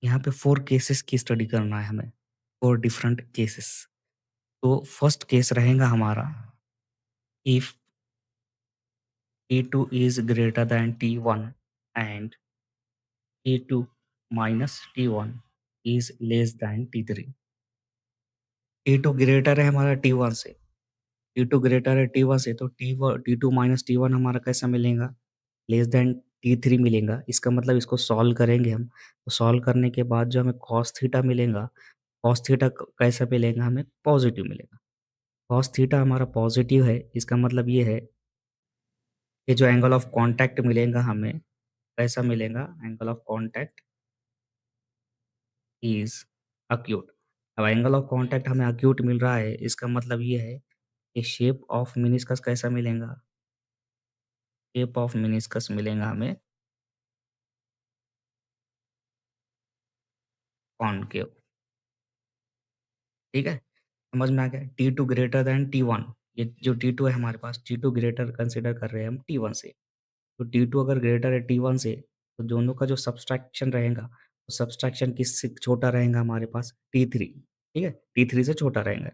[SPEAKER 1] यहाँ पे 4 केसेस की स्टडी करना है हमें, 4 डिफरेंट केसेस। तो फर्स्ट केस रहेगा हमारा, if T2 is greater than T1 and T2 minus T1 is less than T3। T2 greater है हमारा T1 से, T2 ग्रेटर है T1 से, तो T2 माइनस T1 हमारा कैसा मिलेगा? लेस देन T3 मिलेगा। इसका मतलब इसको सॉल्व करेंगे हम, तो सॉल्व करने के बाद जो हमें कॉस थीटा मिलेगा, कॉस थीटा कैसा मिलेगा हमें? पॉजिटिव मिलेगा। कॉस थीटा हमारा पॉजिटिव है, इसका मतलब ये है कि जो एंगल ऑफ कॉन्टैक्ट मिलेगा हमें, कैसा मिलेगा? Angle of contact is acute. अब एंगल ऑफ कॉन्टैक्ट हमें अक्यूट मिल रहा है, इसका मतलब ये है कि शेप ऑफ मेनिस्कस कैसा मिलेगा? शेप ऑफ मेनिस्कस मिलेगा हमें कॉनकेव, ठीक है? समझ में आ गया? T2 ग्रेटर देन T1, ये जो T2 है हमारे पास, T2 ग्रेटर कंसीडर कर रहे हैं हम T1 से। तो T2 अगर ग्रेटर है T1 से, तो दोनों का जो सब्सट्रैक्शन रहेगा, तो सब्सट्रैक्शन किससे छोटा रहेगा हमारे पास? T3, ठीक है? T3 से छोटा रहेगा,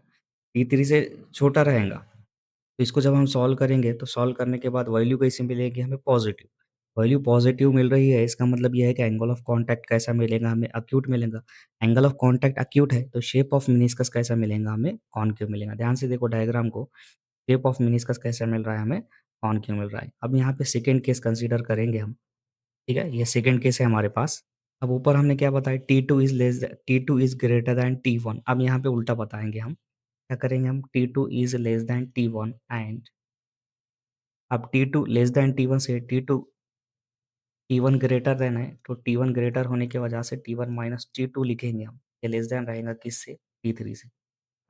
[SPEAKER 1] T3 से छोटा रहेगा। तो इसको जब हम सॉल्व करेंगे, तो सॉल्व करने के बाद वैल्यू कैसी मिलेगी हमें? पॉजिटिव। वैल्यू पॉजिटिव मिल रही है, इसका मतलब ये है कि एंगल ऑफ कॉन्टैक्ट कैसा मिलेगा हमें? अक्यूट मिलेगा। एंगल ऑफ कॉन्टैक्ट अक्यूट है, तो शेप ऑफ मेनिस्कस कैसा मिलेगा हमें? कॉनकेव मिलेगा। ध्यान से देखो डायग्राम को, शेप ऑफ मेनिस्कस कैसा मिल रहा है हमें? कॉनकेव मिल रहा है। अब यहाँ पे सेकंड केस कंसीडर करेंगे हम, ठीक है? ये सेकंड केस है हमारे पास। अब ऊपर हमने क्या बताया T2 is greater than T1। अब यहाँ पे उल्टा बताएँगे हम। क्या करेंगे हम? T2 is less than T1 and अब T2 लेस दैन T1 से T1 ग्रेटर देन है, तो T1 ग्रेटर होने की वजह से T1 माइनस T2 लिखेंगे हम। ये लेस देन रहेगा किससे? T3 से।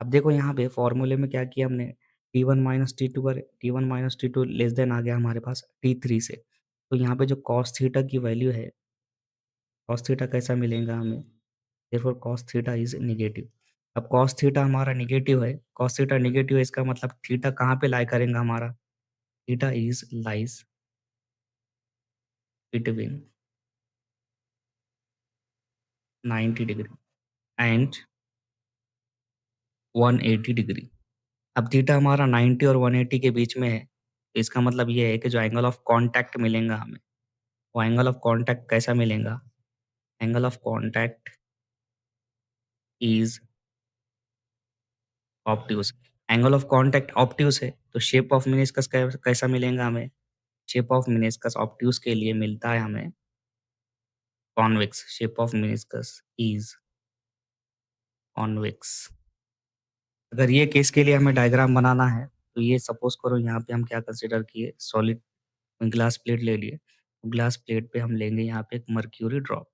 [SPEAKER 1] अब देखो यहाँ पे फ़ॉर्मूले में क्या किया हमने, T1 माइनस T2 कर T1 minus T2 less than आ गया हमारे पास T3 से। तो यहाँ पे जो कॉस थीटा की वैल्यू है, कॉस थीटा कैसा मिलेगा हमें? Therefore cos theta is negative. अब कॉस थीटा हमारा नेगेटिव है, कॉस थीटा नेगेटिव है, इसका मतलब थीटा कहाँ पे लाई करेगा हमारा? Theta is lies between 90 degree and 180 degree. अब थीटा हमारा 90 और 180 के बीच में है, तो इसका मतलब ये है कि जो एंगल ऑफ कॉन्टैक्ट मिलेगा हमें, वो एंगल ऑफ कॉन्टैक्ट कैसा मिलेगा? Angle of contact is obtuse. Angle of contact obtuse है, तो शेप ऑफ मेनिस्कस कैसा मिलेगा हमें? शेप ऑफ मेनिस्कस ऑब्ट्यूज़ के लिए मिलता है हमें convex. Shape of meniscus is convex. अगर ये केस के लिए हमें डायग्राम बनाना है, तो ये सपोज़ करो यहाँ पे हम क्या कंसीडर किए, सॉलिड ग्लास प्लेट ले लिए। ग्लास प्लेट पे हम लेंगे यहाँ पे एक मर्क्यूरी ड्रॉप,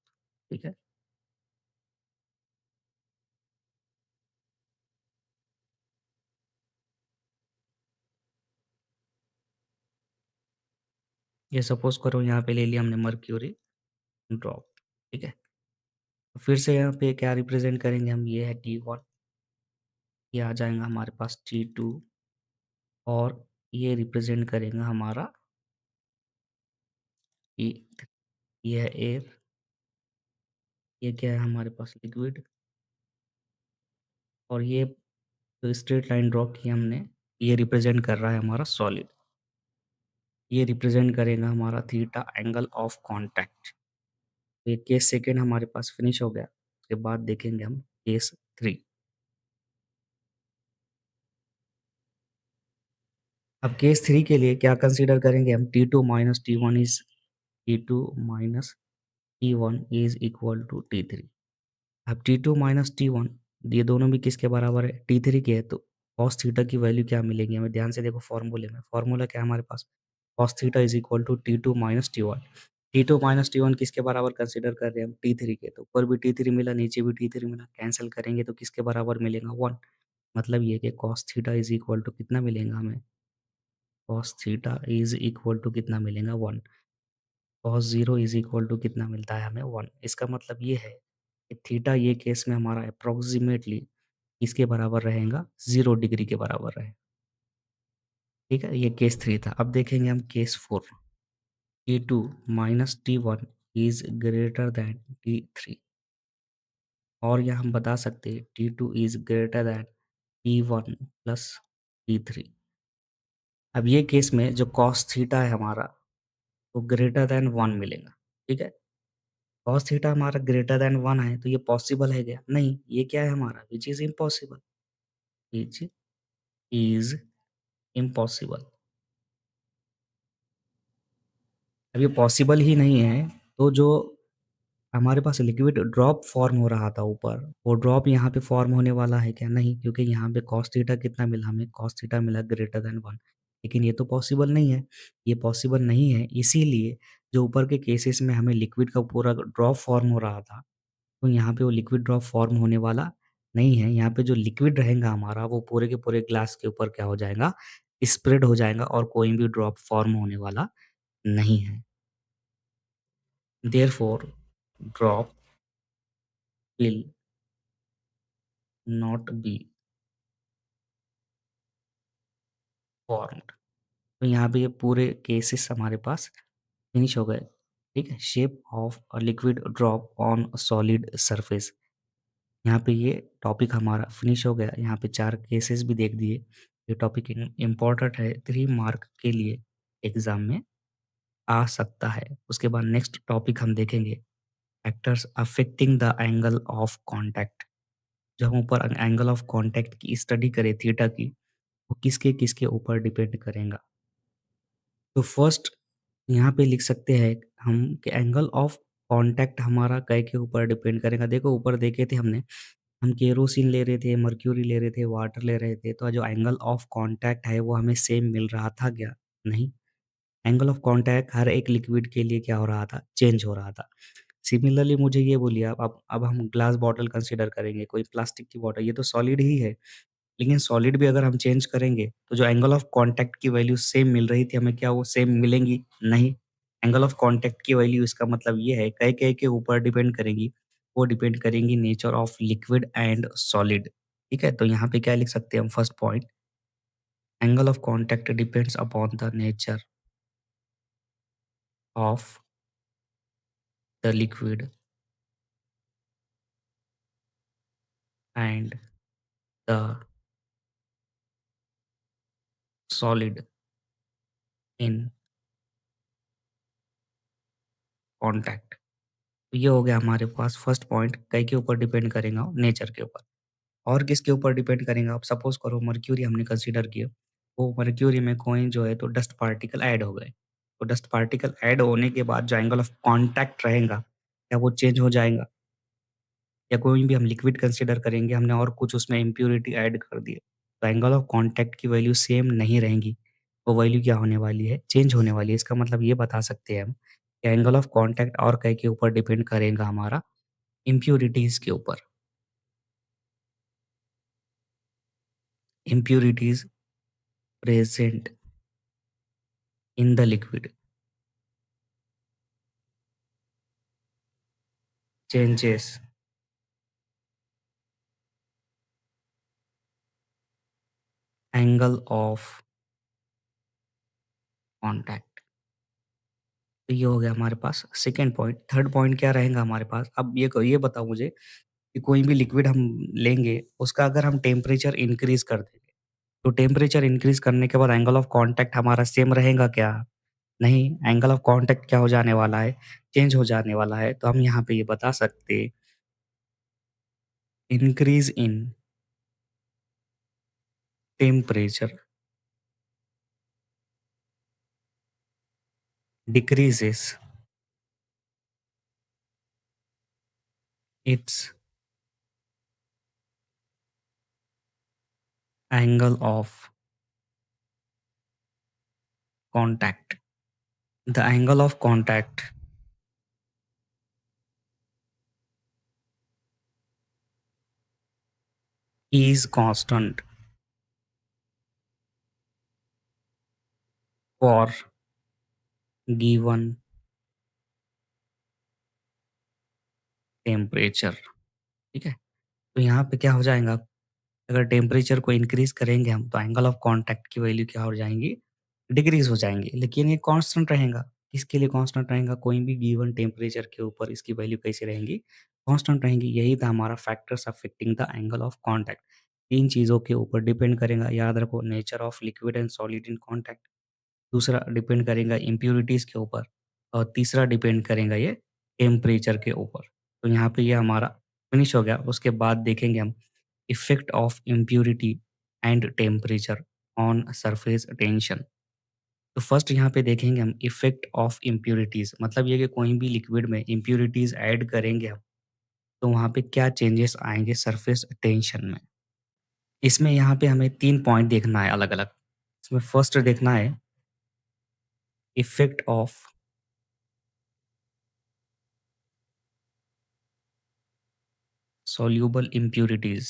[SPEAKER 1] ठीक है? ये सपोज़ करो यहाँ पे ले लिया हमने मर्क्यूरी ड्रॉप, ठीक है? फिर से यहाँ पे क्या रिप्रेज़ेंट करेंगे हम, ये है T1, ये आ जाएगा हमारे पास T2 और ये रिप्रेज़ेंट करेगा हमारा T, ये है एयर, ये क्या है हमारे पास लिक्विड और ये जो स्ट्रेट लाइन ड्रॉ की हमने, ये रिप्रेज़ेंट कर रहा है हमारा सॉलिड। ये रिप्रेज़ेंट करेगा हमारा थीटा एंगल ऑफ कॉन्टैक्ट। तो ये केस सेकंड हमारे पास फिनिश हो गया। उसके बाद देखेंगे हम केस 3। अब केस 3 के लिए क्या कंसीडर करेंगे हम, T2 minus T1 is T2 minus T1 is equal to T3। अब T2 माइनस T1 ये दोनों भी किसके बराबर है? T3 के है, तो कॉस थीटा की वैल्यू क्या मिलेगी हमें? ध्यान से देखो फ़ॉर्मूले में, फ़ॉर्मूला क्या है हमारे पास? Cos theta is equal to T2 minus T1। T2 minus T1 किसके बराबर कंसीडर कर रहे हैं हम? T3 के। तो ऊपर भी T3 मिला, नीचे भी T3 मिला, कैंसल करेंगे तो किसके बराबर मिलेगा? 1। मतलब ये कि cos theta is equal to कितना मिलेगा हमें? Cos theta is equal to कितना मिलेगा? 1। कॉस 0 इज़ इक्वल टू कितना मिलता है हमें? 1। इसका मतलब ये है कि थीटा ये केस में हमारा अप्रॉक्सिमेटली किसके बराबर रहेगा? 0 डिग्री के बराबर रहेगा। ठीक है? ये केस 3 था। अब देखेंगे हम case 4। T2 minus T1 is greater than T3 और यहाँ हम बता सकते हैं T2 is greater than T1 plus T3। अब ये केस में जो कॉस थीटा है हमारा, वो ग्रेटर दैन 1 मिलेगा। ठीक है? कॉस थीटा हमारा ग्रेटर दैन 1 है, तो ये पॉसिबल है क्या? नहीं, ये क्या है हमारा? Which is impossible, which is impossible. अब ये पॉसिबल ही नहीं है, तो जो हमारे पास लिक्विड ड्रॉप फ़ॉर्म हो रहा था ऊपर, वो ड्रॉप यहाँ पे फ़ॉर्म होने वाला है क्या? नहीं, क्योंकि यहाँ पे कॉस थीटा कितना मिला हमें? कॉस थीटा मिला ग्रेटर दैन 1। लेकिन ये तो पॉसिबल नहीं है। ये पॉसिबल नहीं है, इसीलिए जो ऊपर के केसेस में हमें लिक्विड का पूरा ड्रॉप फ़ॉर्म हो रहा था, तो यहाँ पे वो लिक्विड ड्रॉप फ़ॉर्म होने वाला नहीं है। यहाँ पे जो लिक्विड रहेगा हमारा, वो पूरे के पूरे ग्लास के ऊपर क्या हो जाएगा? स्प्रेड हो जाएगा और कोई भी ड्रॉप फ़ॉर्म होने वाला नहीं है। Therefore drop will not be formed. तो यहाँ पे ये पूरे केसेस हमारे पास फिनिश हो गए। ठीक है? Shape of a liquid drop on solid surface. यहाँ पे ये टॉपिक हमारा फिनिश हो गया। यहाँ पे 4 केसेस भी देख दिए। ये टॉपिक इम्पोर्टेंट है, 3 मार्क के लिए एग्ज़ाम में आ सकता है। उसके बाद नेक्स्ट टॉपिक हम देखेंगे, factors affecting the angle of contact. जब हम ऊपर एंगल ऑफ कॉन्टैक्ट की स्टडी करें थीटा की, वो किसके-किसके ऊपर डिपेंड करेगा। तो फर्स्ट यहाँ पे लिख सकते हैं हम कि एंगल ऑफ कॉन्टैक्ट हमारा काय के ऊपर डिपेंड करेगा। देखो ऊपर देखे थे हमने, हम केरोसिन ले रहे थे, मर्क्यूरी ले रहे थे, वाटर ले रहे थे, तो जो एंगल ऑफ कॉन्टैक्ट है वो हमें सेम मिल रहा था क्या? नहीं। एंगल ऑफ कॉन्टैक्ट हर एक लिक्विड के लिए क्या हो रहा था? चेंज हो रहा था। सिमिलरली मुझे ये बोलिए आप, अब हम ग्लास बॉटल कंसीडर करेंगे, कोई प्लास्टिक की बॉटल, ये तो सॉलिड ही है। लेकिन सॉलिड भी अगर हम चेंज करेंगे, तो जो एंगल ऑफ कॉन्टैक्ट की वैल्यू सेम मिल रही थी, हमें क्या वो सेम मिलेंगी? नहीं। एंगल ऑफ कॉन्टैक्ट की वैल्यू इसका मतलब ये है कई-कई के ऊपर डिपेंड करेंगी। वो डिपेंड करेंगी nature of liquid and solid. ठीक है? तो यहाँ पे क्या लिख सकते हैं हम first point, angle of contact depends upon the nature of the liquid and the solid in contact. तो ये हो गया हमारे पास फर्स्ट पॉइंट, कई के ऊपर डिपेंड करेगा? नेचर के ऊपर। और किसके ऊपर डिपेंड करेगा? आप सपोज़ करो मर्क्यूरी हमने कंसीडर किया, वो मर्क्यूरी में कोई जो है तो डस्ट पार्टिकल ऐड हो गए। तो डस्ट पार्टिकल ऐड होने के बाद जो एंगल ऑफ कॉन्टैक्ट रहेगा, क्या वो चेंज हो जाएगा? या कोई भी हम लिक्विड कंसीडर करेंगे, हमने और कुछ उसमें इम्प्यूरिटी ऐड कर दी है, तो एंगल ऑफ कॉन्टैक्ट की वैल्यू सेम नहीं रहेंगी। वो वैल्यू क्या होने वाली है? चेंज होने वाली है। इसका मतलब ये बता सकते हैं हम कि एंगल ऑफ कॉन्टैक्ट और क्या के ऊपर डिपेंड करेगा हमारा? इम्प्यूरिटीज़ के ऊपर। Impurities present in the liquid changes angle of contact. तो ये हो गया हमारे पास सेकंड पॉइंट। थर्ड पॉइंट क्या रहेगा हमारे पास? अब ये बताओ मुझे कि कोई भी लिक्विड हम लेंगे, उसका अगर हम टेम्परेचर इंक्रीज़ कर देंगे, तो टेम्परेचर इंक्रीज़ करने के बाद एंगल ऑफ कॉन्टैक्ट हमारा सेम रहेगा क्या? नहीं, एंगल ऑफ कॉन्टैक्ट क्या हो जाने वाला है? चेंज हो जाने वाला है। तो हम यहाँ पे ये बता सकते, increase in temperature decreases its angle of contact. The angle of contact is constant for given temperature. ठीक है? तो यहाँ पे क्या हो जाएगा, अगर टेम्परेचर को इंक्रीज़ करेंगे हम, तो एंगल ऑफ कॉन्टैक्ट की वैल्यू क्या हो जाएँगी? डिक्रीज़ हो जाएँगी। लेकिन ये कांस्टेंट रहेगा। किसके लिए कांस्टेंट रहेगा? कोई भी गिवन टेम्परेचर के ऊपर इसकी वैल्यू कैसी रहेंगी? कांस्टेंट रहेंगी। यही था हमारा factors affecting the angle of contact. 3 चीज़ों के ऊपर डिपेंड करेगा, याद रखो, nature of liquid and solid in contact. दूसरा डिपेंड करेगा इम्प्यूरिटीज़ के ऊपर और तीसरा डिपेंड करेगा ये टेम्परेचर के ऊपर। तो यहाँ पे ये हमारा फिनिश हो गया। उसके बाद देखेंगे हम effect of impurity and temperature on surface tension. तो फर्स्ट यहाँ पे देखेंगे हम इफ़ेक्ट ऑफ इम्प्यूरिटीज़, मतलब ये कि कोई भी लिक्विड में इम्प्यूरिटीज़ ऐड करेंगे हम, तो वहाँ पे क्या चेंजेस आएँगे सरफेस टेंशन में। इसमें यहाँ पे हमें 3 पॉइंट देखना है अलग-अलग। इसमें फर्स्ट देखना है effect of soluble impurities।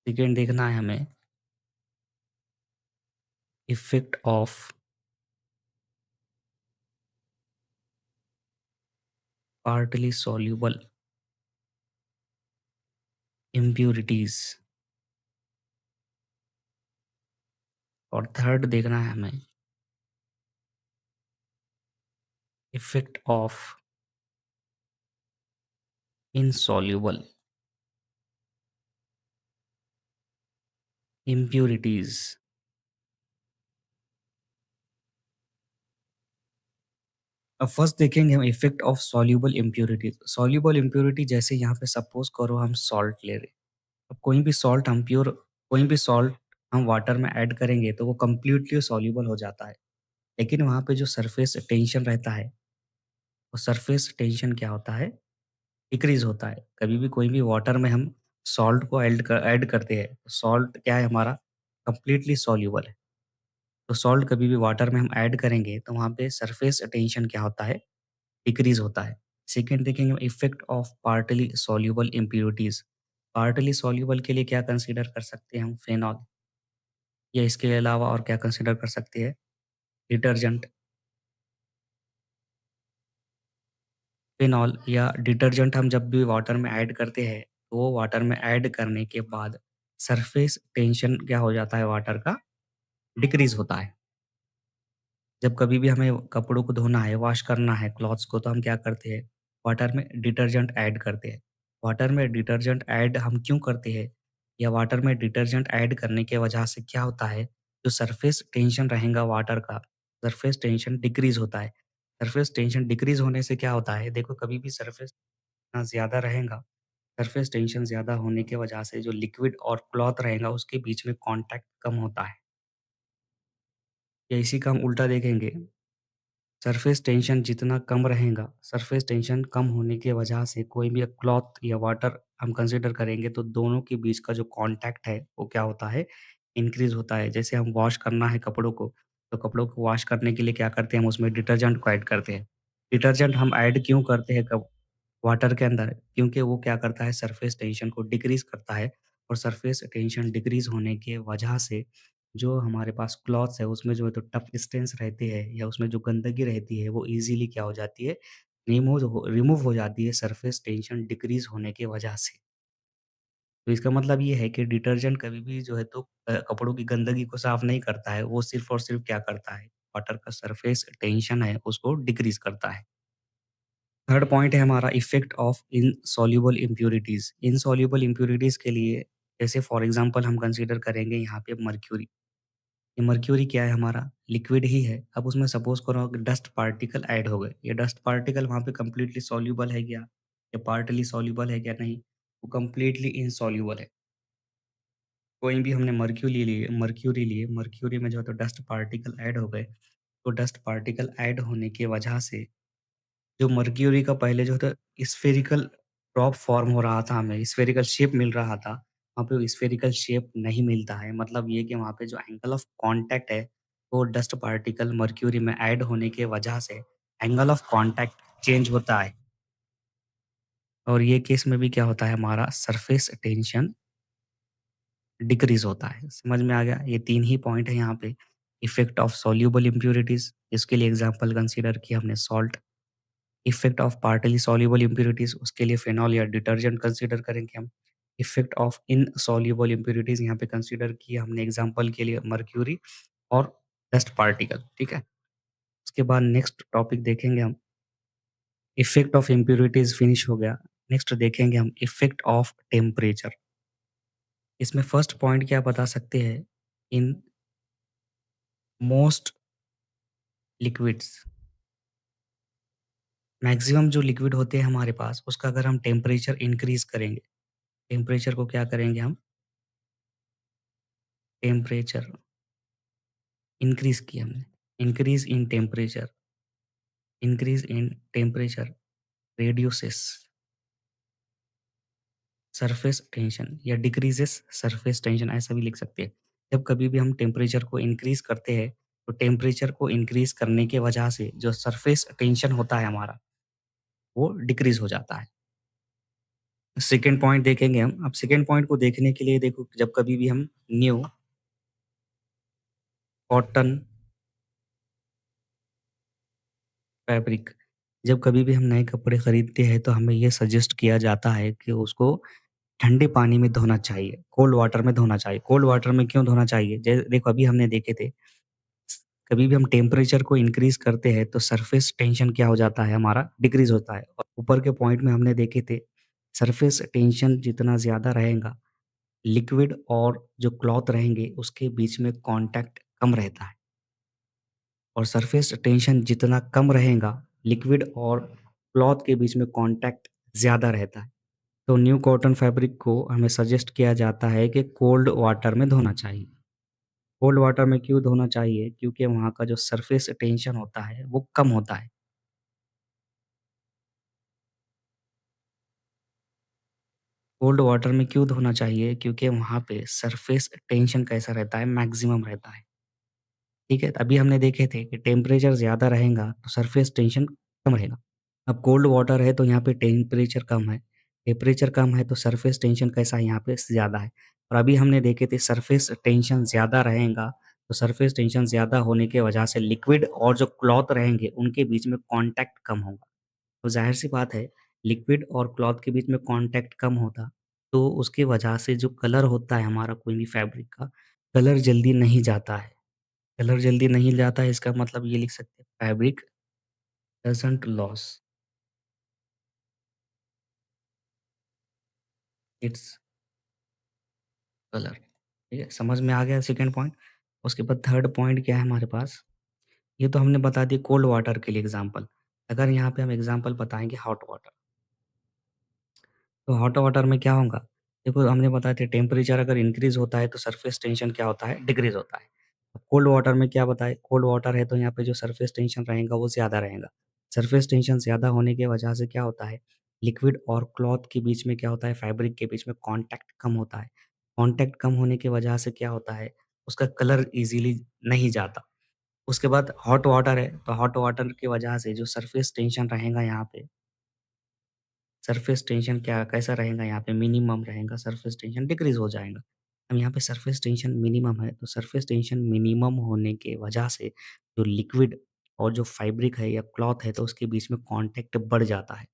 [SPEAKER 1] Second देखना है हमें effect of partly soluble impurities। और थर्ड देखना है हमें इफेक्ट ऑफ insoluble impurities। अब फर्स्ट देखेंगे हम effect of soluble impurities. Soluble impurity जैसे यहाँ पे सपोज करो हम सॉल्ट ले रहे, अब कोई भी सॉल्ट हम वाटर में ऐड करेंगे तो वो कंप्लीटली सॉल्युबल हो जाता है। लेकिन वहाँ पे जो सरफेस टेंशन रहता है, वो सरफेस टेंशन क्या होता है, डिक्रीज होता है। कभी भी कोई भी वाटर में हम सॉल्ट को ऐड करते हैं, सॉल्ट क्या है हमारा, कंप्लीटली सॉल्युबल है। तो सॉल्ट कभी भी वाटर में हम ऐड करेंगे तो वहाँ पे सरफेस टेंशन क्या होता है, डिक्रीज होता है। सेकंड देखेंगे effect of partly soluble impurities. Partly soluble के लिए क्या कंसीडर कर सकते हैं हम, फेनॉल, या इसके अलावा और क्या कंसीडर कर सकते हैं, डिटर्जेंट। फेनॉल या डिटर्जेंट हम जब भी वाटर में ऐड करते हैं, तो वो वाटर में ऐड करने के बाद सरफेस टेंशन क्या हो जाता है वाटर का, डिक्रीज होता है। जब कभी भी हमें कपड़ों को धोना है, वॉश करना है क्लॉथ्स को, तो हम क्या करते हैं, वाटर में डिटर्जेंट ऐड करते हैं। वाटर में डिटर्जेंट ऐड हम क्यों करते हैं, या वाटर में डिटर्जेंट ऐड करने की वजह से क्या होता है, जो सरफेस टेंशन रहेगा वाटर का, सरफेस टेंशन डिक्रीज होता है। सरफेस टेंशन डिक्रीज होने से क्या होता है, देखो कभी भी सरफेस इतना ज़्यादा रहेगा, सरफेस टेंशन ज़्यादा होने की वजह से जो लिक्विड और क्लॉथ रहेगा उसके बीच में कॉन्टैक्ट कम होता है। या इसी का हम उल्टा देखेंगे, सरफेस टेंशन जितना कम रहेगा, सरफेस टेंशन कम होने की वजह से कोई भी क्लॉथ या वाटर हम कंसीडर करेंगे तो दोनों के बीच का जो कॉन्टैक्ट है वो क्या होता है, इंक्रीज होता है। जैसे हम वॉश करना है कपड़ों को, तो कपड़ों को वॉश करने के लिए क्या करते हैं, हम उसमें डिटर्जेंट को ऐड करते हैं। डिटर्जेंट हम ऐड क्यों करते हैं कब, वाटर के अंदर, क्योंकि वो क्या करता है, सरफेस टेंशन को डिक्रीज करता है। और सरफेस टेंशन डिक्रीज होने की वजह से जो हमारे पास क्लॉथ्स है उसमें जो है तो टफ स्टेन्स रहते हैं, या उसमें जो गंदगी रहती है वो इजीली क्या हो जाती है, रिमूव हो जाती है सरफेस टेंशन डिक्रीज होने की वजह से। तो इसका मतलब ये है कि डिटर्जेंट कभी भी जो है तो कपड़ों की गंदगी को साफ नहीं करता है, वो सिर्फ और सिर्फ क्या करता है, वाटर का सरफेस टेंशन है उसको डिक्रीज करता है। थर्ड पॉइंट है हमारा effect of insoluble impurities. Insoluble impurities के लिए जैसे फॉर एग्जांपल हम कंसीडर करेंगे यहाँ पे मर्क्यूरी। ये मर्क्यूरी क्या है, हमारा लिक्विड ही है। अब उसमें सपोज करो कि डस्ट पार्टिकल ऐड हो गए, ये डस्ट पार्टिकल वहाँ पे कंप्लीटली सॉल्युबल है क्या, या पार्टली सॉल्युबल है क्या, नहीं, वो कंप्लीटली इनसॉल्युबल है। कोई भी हमने मर्क्यूरी में जो है तो डस्ट पार्टिकल ऐड हो गए, तो डस्ट पार्टिकल ऐड होने की वजह से जो मर्क्यूरी का पहले जो था स्फेरिकल ड्रॉप फॉर्म हो रहा था, हमें स्फेरिकल शेप मिल रहा था, वहाँ पे वो स्फेरिकल शेप नहीं मिलता है। मतलब ये कि वहाँ पे जो एंगल ऑफ कॉन्टैक्ट है, वो डस्ट पार्टिकल मर्क्यूरी में ऐड होने की वजह से एंगल ऑफ कॉन्टैक्ट चेंज होता है। और ये केस में भी क्या होता है, हमारा सरफेस टेंशन डिक्रीज़ होता है। समझ में आ गया? ये 3 ही पॉइंट है यहाँ पे। इफेक्ट ऑफ सॉल्युबल इम्प्योरिटीज़, इसके लिए एग्ज़ाम्पल कंसीडर किया हमने salt. Effect of partly soluble impurities, उसके लिए फेनॉल या डिटर्जेंट कंसीडर करेंगे हम। इफेक्ट ऑफ इनसॉल्युबल इम्प्योरिटीज़ यहाँ पे कंसीडर किया हमने एग्ज़ाम्पल के लिए मर्क्यूरी और डस्ट पार्टिकल, ठीक है? उसके बाद नेक्स्ट टॉपिक देखेंगे हम, इफेक्ट ऑफ इम्प्योरिटीज़ फिनिश हो गया। नेक्स्ट देखेंगे हम इफेक्ट ऑफ टेम्परेचर। इसमें फर्स्ट पॉइंट क्या बता सकते हैं, इन मोस्ट लिक्विड्स, मैक्सिमम जो लिक्विड होते हैं हमारे पास, उसका अगर हम टेम्परेचर इंक्रीज़ करेंगे, टेम्परेचर को क्या करेंगे हम, टेम्परेचर इंक्रीज़ किया हमने, increase in temperature, increase in temperature reduces surface tension या डिक्रीज़ेस सरफेस टेंशन, ऐसा भी लिख सकते हैं। जब कभी भी हम टेम्परेचर को इंक्रीज़ करते हैं, तो टेम्परेचर को इंक्रीज़ करने की वजह से जो सरफेस टेंशन होता है हमारा, वो डिक्रीज़ हो जाता है। सेकंड पॉइंट देखेंगे हम। अब सेकंड पॉइंट को देखने के लिए देखो, जब कभी भी हम न्यू कॉटन फैब्रिक, जब कभी भी हम नए कपड़े खरीदते हैं तो हमें ये सजेस्ट किया जाता है कि उसको ठंडे पानी में धोना चाहिए, कोल्ड वाटर में धोना चाहिए। कोल्ड वाटर में क्यों धोना चाहिए? देखो अभी हमने देखे थे, कभी भी हम टेम्परेचर को इंक्रीज़ करते हैं तो सरफेस टेंशन क्या हो जाता है हमारा, डिक्रीज़ होता है। और ऊपर के पॉइंट में हमने देखे थे, सरफेस टेंशन जितना ज़्यादा रहेगा, लिक्विड और जो क्लॉथ रहेंगे उसके बीच में कॉन्टैक्ट कम रहता है। और सरफेस टेंशन जितना कम रहेगा, लिक्विड और क्लॉथ के बीच में कॉन्टैक्ट ज़्यादा रहता है। तो न्यू कॉटन फैब्रिक को हमें सजेस्ट किया जाता है कि कोल्ड वाटर में धोना चाहिए। कोल्ड वाटर में क्यों धोना चाहिए? क्योंकि वहाँ का जो सरफेस टेंशन होता है, वो कम होता है। कोल्ड वाटर में क्यों धोना चाहिए? क्योंकि वहाँ पे सरफेस टेंशन कैसा रहता है? मैक्सिमम रहता है। ठीक है? अभी हमने देखे थे कि टेम्परेचर ज़्यादा रहेगा, तो सरफेस टेंशन कम रहेगा। अब कोल्ड वाटर है, तो यहाँ पे टेम्परेचर कम है। टेम्परेचर कम है, तो सरफेस टेंशन कैसा है? यहाँ पे ज़्यादा है। और अभी हमने देखे थे सरफेस टेंशन ज़्यादा रहेगा, तो सरफेस टेंशन ज़्यादा होने की वजह से लिक्विड और जो क्लॉथ रहेंगे, उनके बीच में कॉन्टैक्ट कम होगा। तो ज़ाहिर-सी बात है, लिक्विड और क्लॉथ के बीच में कॉन्टैक्ट कम होता, तो उसकी वजह से जो कलर होता है हमारा कोई भी फैब्रिक का, कलर जल्दी नहीं जाता है। कलर जल्दी नहीं जाता है, इसका मतलब ये लिख सकते हैं, fabric doesn't loss its colour. ठीक है? समझ में आ गया सेकंड पॉइंट? उसके बाद थर्ड पॉइंट क्या है हमारे पास? ये तो हमने बता दी कोल्ड वाटर के लिए एग्ज़ाम्पल। अगर यहाँ पे हम एग्ज़ाम्पल बताएँगे हॉट वाटर। तो हॉट वाटर में क्या होगा? देखो हमने बताया था टेम्परेचर अगर इंक्रीज़ होता है तो सरफेस टेंशन क्या होता है? डिक्रीज़ होता है। कोल्ड वाटर में क्या बताएँ? कोल्ड वाटर है तो यहाँ पे जो सरफेस टेंशन रहेगा वो ज़्यादा रहेगा। सरफेस टेंशन ज़्यादा होने की वजह से क्या होता है? लिक्विड और क्लॉथ के बीच में क्या होता है? फैब्रिक के बीच में कॉन्टैक्ट कम होता है। कॉन्टैक्ट कम होने की वजह से क्या होता है? उसका कलर ईज़िली नहीं जाता। उसके बाद हॉट वाटर है, तो हॉट वाटर की वजह से जो सरफेस टेंशन रहेगा यहाँ पे सरफेस टेंशन क्या कैसा रहेगा यहाँ पे मिनिमम रहेगा, सरफेस टेंशन डिक्रीज़ हो जाएगा। अब यहाँ पे सरफेस टेंशन मिनिमम है, तो सरफेस टेंशन मिनिमम होने के वजह से जो लिक्विड और जो फैब्रिक है या क्लॉथ है, तो उसके बीच में कॉन्टैक्ट बढ़ जाता है।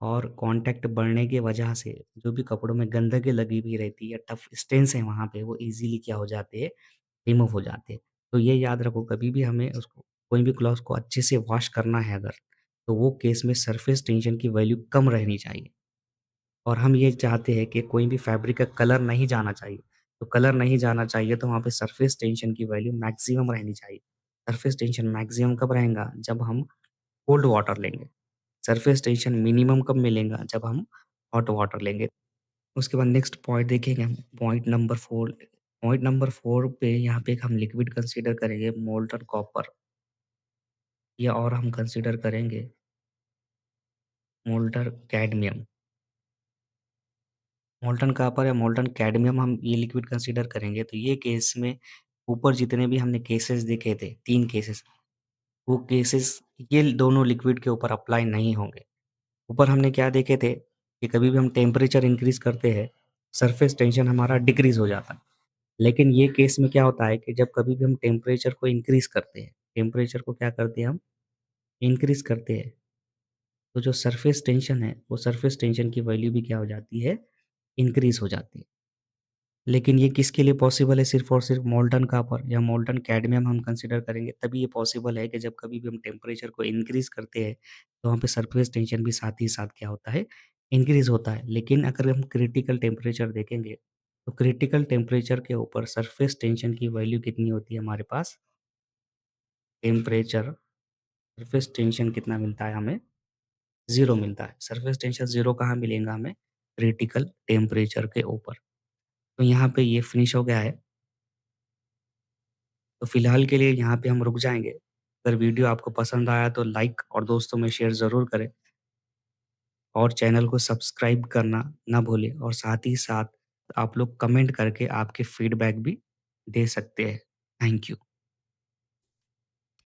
[SPEAKER 1] और कॉन्टैक्ट बढ़ने की वजह से जो भी कपड़ों में गंदगी लगी हुई रहती है या टफ स्टेन्स हैं वहाँ पे, वो ईज़िली क्या हो जाते हैं, रिमूव हो जाते हैं। तो ये याद रखो कभी भी हमें उसको कोई भी क्लॉथ को अच्छे से वॉश करना है अगर, तो वो केस में सरफेस टेंशन की वैल्यू कम रहनी चाहिए। और हम ये चाहते हैं कि कोई भी फैब्रिक का कलर नहीं जाना चाहिए। तो कलर नहीं जाना चाहिए तो वहाँ पे सरफेस टेंशन की वैल्यू मैक्सिमम रहनी चाहिए। सरफेस टेंशन मैक्सिमम कब रहेगा? जब हम कोल्ड वाटर लेंगे। सरफेस टेंशन मिनिमम कब मिलेगा? जब हम हॉट वाटर लेंगे। उसके बाद नेक्स्ट पॉइंट देखेंगे हम पॉइंट नंबर 4। पॉइंट नंबर 4 पे यहाँ पे एक हम लिक्विड कंसीडर करेंगे मोल्टन कॉपर या और हम कंसीडर करेंगे मोल्टर कैडमियम। मोल्टन कॉपर या मोल्टन कैडमियम हम ये लिक्विड कंसीडर करेंगे तो ये केस में ऊपर जितने भी हमने केसेस देखे थे 3 केसेस, वो केसेस ये दोनों लिक्विड के ऊपर अप्लाई नहीं होंगे। ऊपर हमने क्या देखे थे कि कभी भी हम टेम्परेचर इंक्रीज़ करते हैं, सरफेस टेंशन हमारा डिक्रीज़ हो जाता है। लेकिन ये केस में क्या होता है कि जब कभी भी हम टेम्परेचर को इंक्रीज़ करते हैं, टेम्परेचर को क्या करते हैं हम इंक्रीज़ करते हैं, तो जो सरफेस टेंशन है, वो सरफेस टेंशन की वैल्यू भी क्या हो जाती है, इंक्रीज़ हो जाती है। लेकिन ये किसके लिए पॉसिबल है सिर्फ़ और सिर्फ़ मोल्टन कॉपर या मोल्टन कैडमियम हम कंसीडर करेंगे तभी ये पॉसिबल है कि जब कभी भी हम टेम्परेचर को इंक्रीज़ करते हैं, तो वहाँ पे सरफेस टेंशन भी साथ ही साथ क्या होता है, इंक्रीज़ होता है। लेकिन अगर हम क्रिटिकल टेम्परेचर देखेंगे, तो क्रिटिकल टेम्परेचर के ऊपर सरफेस टेंशन की वैल्यू कितनी होती है हमारे पास? टेम्परेचर सरफेस टेंशन कितना मिलता है हमें? 0 मिलता है। सरफेस टेंशन 0 कहाँ मिलेगा हमें? क्रिटिकल टेम्परेचर के ऊपर। तो यहाँ पे ये फिनिश हो गया है। तो फिलहाल के लिए यहाँ पे हम रुक जाएँगे। अगर वीडियो आपको पसंद आया तो लाइक और दोस्तों में शेयर ज़रूर करें और चैनल को सब्सक्राइब करना ना भूलें और साथ ही साथ आप लोग कमेंट करके आपके फीडबैक भी दे सकते हैं। Thank you.